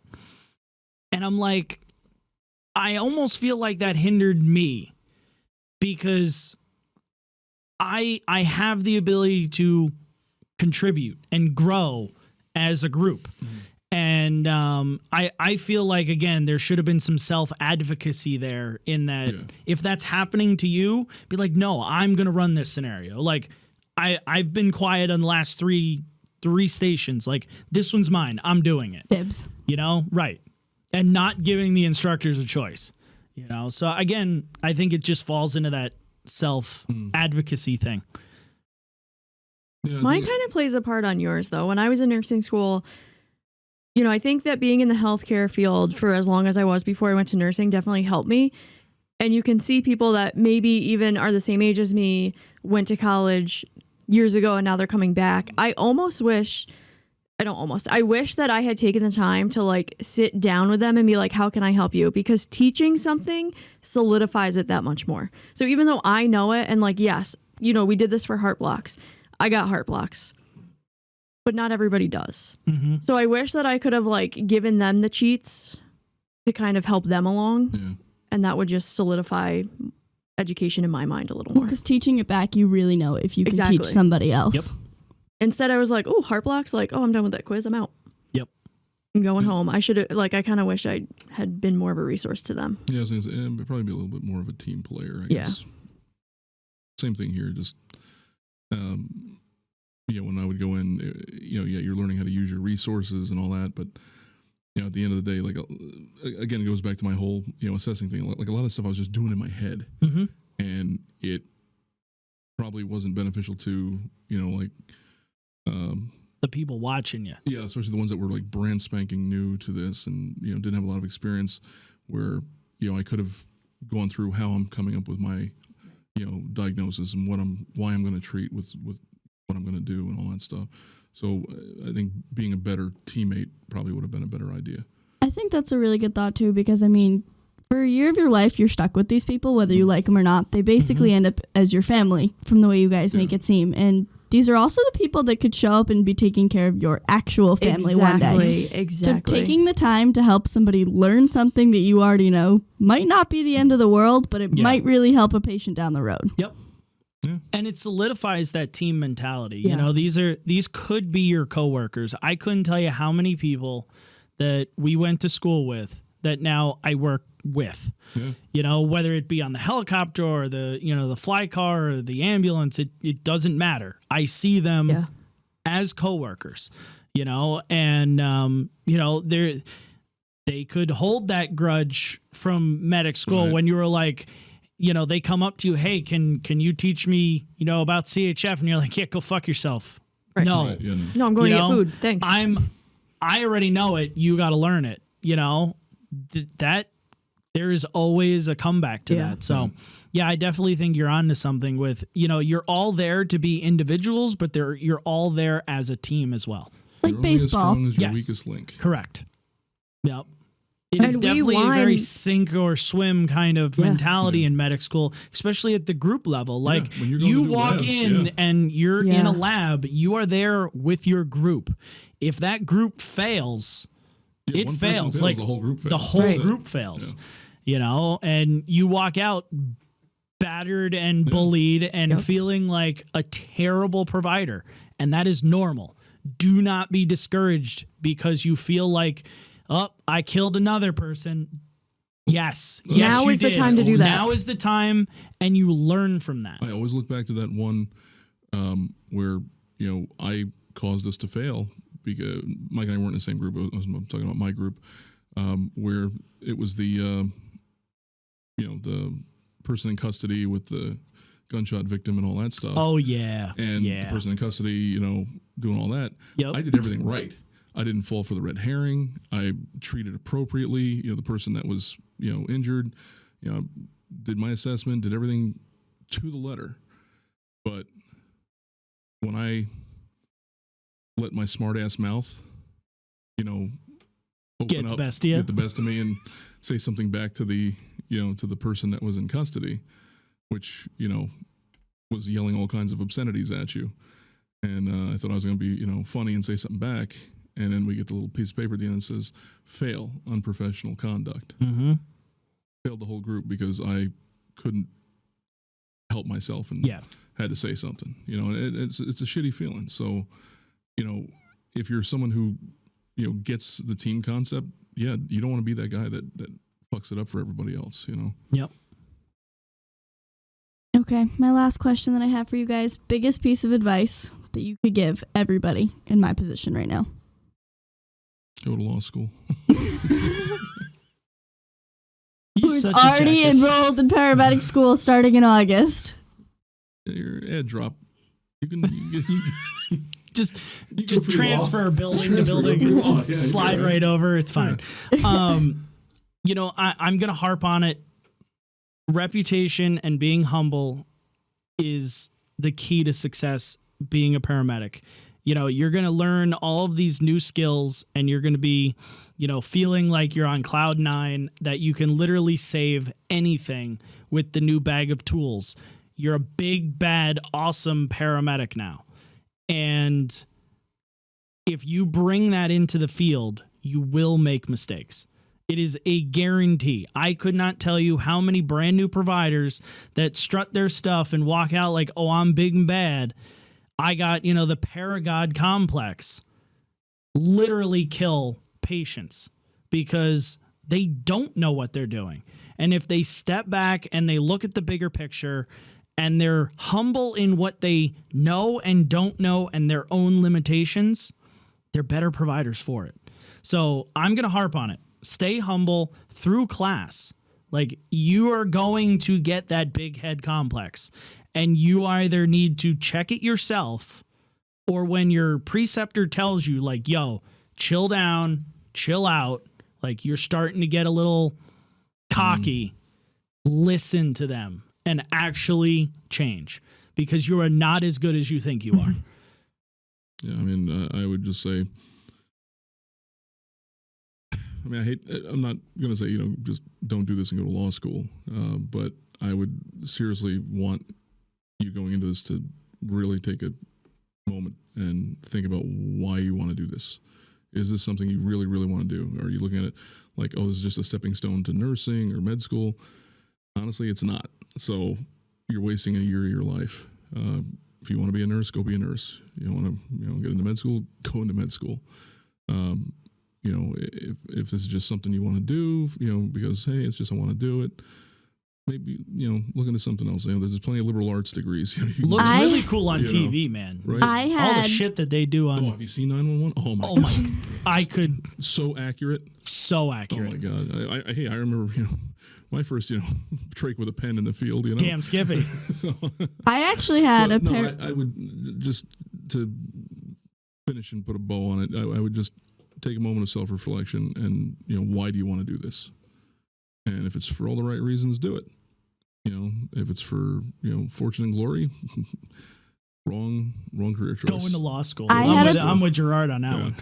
And I'm like, I almost feel like that hindered me because I have the ability to contribute and grow as a group. Mm-hmm. And I feel like, again, there should have been some self-advocacy there in that if that's happening to you, be like, no, I'm going to run this scenario. Like, I've been quiet on the last three stations. Like, this one's mine. I'm doing it. Dibs. Right. And not giving the instructors a choice. So again, I think it just falls into that self-advocacy thing. Yeah, Mine kind of plays a part on yours, though. When I was in nursing school, I think that being in the healthcare field for as long as I was before I went to nursing definitely helped me. And you can see people that maybe even are the same age as me, went to college years ago, and now they're coming back. I wish that I had taken the time to sit down with them and be like, how can I help you? Because teaching something solidifies it that much more. So even though I know it, and yes, we did this for heart blocks. I got heart blocks, but not everybody does. Mm-hmm. So I wish that I could have given them the cheats to kind of help them along. Yeah. And that would just solidify education in my mind a little more. Because teaching it back, you really know if you can teach somebody else. Yep. Instead, I was like, oh, heart blocks? I'm done with that quiz. I'm out. Yep. I'm going home. I should have, I kind of wish I had been more of a resource to them. Yeah, I was going to say, it'd probably be a little bit more of a team player, I guess. Same thing here, just, when I would go in, you're learning how to use your resources and all that, but, at the end of the day, again, it goes back to my whole, assessing thing. A lot of stuff I was just doing in my head, mm-hmm. and it probably wasn't beneficial to, the people watching you. Yeah, especially the ones that were brand spanking new to this and, didn't have a lot of experience where, I could have gone through how I'm coming up with my, diagnosis and why I'm going to treat with what I'm going to do and all that stuff. So I think being a better teammate probably would have been a better idea. I think that's a really good thought too, because for a year of your life, you're stuck with these people, whether you like them or not. They basically end up as your family from the way you guys make it seem. And these are also the people that could show up and be taking care of your actual family one day. Exactly. So taking the time to help somebody learn something that you already know might not be the end of the world, but it might really help a patient down the road. Yep. Yeah. And it solidifies that team mentality. Yeah. These could be your coworkers. I couldn't tell you how many people that we went to school with that now I work with. Yeah. Whether it be on the helicopter or the fly car or the ambulance, it doesn't matter. I see them as coworkers. And they're they could hold that grudge from medic school when you were like, they come up to you, hey, can you teach me, about CHF? And you're like, yeah, go fuck yourself. Right. No, Right, yeah, no. No, I'm going to get food. Thanks. I already know it. You got to learn it. That there is always a comeback to that. So yeah, I definitely think you're onto something with, you're all there to be individuals, but you're all there as a team as well. Like You're only as baseball. strong as your Yes. weakest link. Correct. Yep. It is And we definitely a very whine- sink or swim kind of mentality in medic school, especially at the group level. Like when you're going you to do walk labs, in and you're in Yeah. a lab, you are there with your group. If that group fails, Yeah, it one person fails. Like the whole group fails. the whole That's it. group fails. And you walk out battered and bullied and feeling like a terrible provider. And that is normal. Do not be discouraged because you feel like, oh, I killed another person. Yes. Now you is the did. time to do that. Now is the time, and you learn from that. I always look back to that one where I caused us to fail because Mike and I weren't in the same group. I'm talking about my group, where it was the the person in custody with the gunshot victim and all that stuff. Oh, yeah. And the person in custody, doing all that. Yep. I did everything right. I didn't fall for the red herring. I treated appropriately. The person that was injured, did my assessment, did everything to the letter. But when I let my smart ass mouth, open Get the up, best of you. get the best of me, and say something back to the to the person that was in custody, which was yelling all kinds of obscenities at you, and I thought I was going to be funny and say something back. And then we get the little piece of paper at the end that says, fail, unprofessional conduct. Mm-hmm. Failed the whole group because I couldn't help myself and had to say something. And it's a shitty feeling. So, if you're someone who, gets the team concept, you don't want to be that guy that fucks it up for everybody else, Yep. Okay, my last question that I have for you guys. Biggest piece of advice that you could give everybody in my position right now. Go to law school. Who's already enrolled in paramedic school starting in August. Your ad drop. You can just go for transfer law. building to building. Slide right over. It's fine. I'm going to harp on it. Reputation and being humble is the key to success being a paramedic. You're going to learn all of these new skills and you're going to be, feeling like you're on cloud nine, that you can literally save anything with the new bag of tools. You're a big, bad, awesome paramedic now. And if you bring that into the field, you will make mistakes. It is a guarantee. I could not tell you how many brand new providers that strut their stuff and walk out like, oh, I'm big and bad. I got, the paragod complex, literally kill patients because they don't know what they're doing. And if they step back and they look at the bigger picture and they're humble in what they know and don't know and their own limitations, they're better providers for it. So I'm going to harp on it. Stay humble through class. Like, you are going to get that big head complex, and you either need to check it yourself, or when your preceptor tells you, like, yo, chill down, chill out, like you're starting to get a little cocky, listen to them and actually change, because you are not as good as you think you are. Yeah, I would just say, I'm not going to say, just don't do this and go to law school. But I would seriously want you going into this to really take a moment and think about why you want to do this. Is this something you really, really want to do? Are you looking at it like, oh, this is just a stepping stone to nursing or med school? Honestly, it's not. So you're wasting a year of your life. If you want to be a nurse, go be a nurse. You want to get into med school, go into med school. If this is just something you want to do, because, hey, it's just I want to do it, maybe, look into something else. There's plenty of liberal arts degrees. Looks really cool on TV, man. Right? All the shit that they do on. Oh, have you seen 911? Oh my God. I could. So accurate. So accurate. Oh my God. I remember, my first, trach with a pen in the field, Damn, Skippy. So, I actually had I would just to finish and put a bow on it. I would just take a moment of self-reflection and, why do you want to do this? And if it's for all the right reasons, do it. If it's for, fortune and glory, wrong career choice. Going to law school. I'm I'm with Gerard on that one.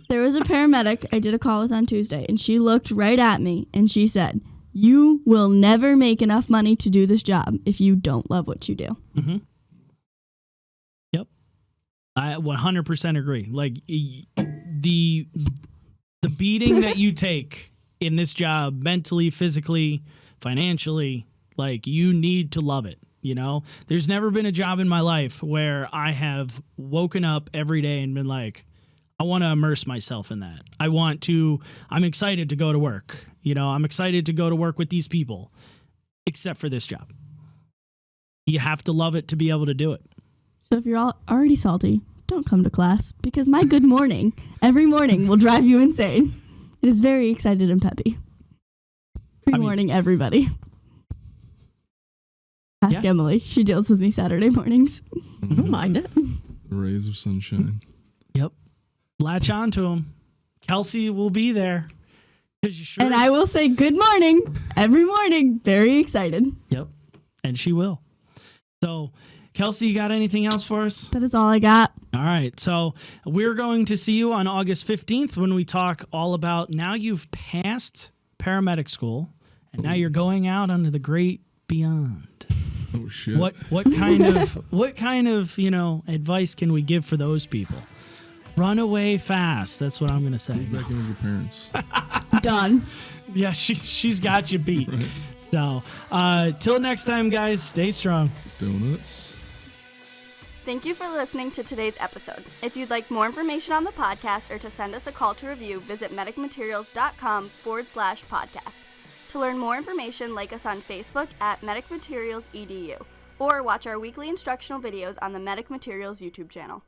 There was a paramedic I did a call with on Tuesday, and she looked right at me and she said, "You will never make enough money to do this job if you don't love what you do." Mm-hmm. Yep. I 100% agree. Like the beating that you take in this job, mentally, physically, financially, like you need to love it. There's never been a job in my life where I have woken up every day and been like, I want to immerse myself in that. I'm excited to go to work. I'm excited to go to work with these people, except for this job. You have to love it to be able to do it. So if you're already salty, don't come to class, because my good morning every morning will drive you insane. It is very excited and peppy. Good morning, everybody. Ask Emily. She deals with me Saturday mornings. I don't mind it. Rays of sunshine. Yep. Latch on to them. Kelsey will be there. And I will say good morning every morning. Very excited. Yep. And she will. So, Kelsey, you got anything else for us? That is all I got. All right. So we're going to see you on August 15th when we talk all about now you've passed paramedic school and now you're going out onto the great beyond. Oh shit. What kind of, advice can we give for those people? Run away fast. That's what I'm going to say. Move back in with your parents. Done. Yeah, she's got you beat. Right. So, till next time, guys, stay strong. Donuts. Thank you for listening to today's episode. If you'd like more information on the podcast or to send us a call to review, visit medicmaterials.com/podcast. To learn more information, like us on Facebook at Medic Materials EDU, or watch our weekly instructional videos on the Medic Materials YouTube channel.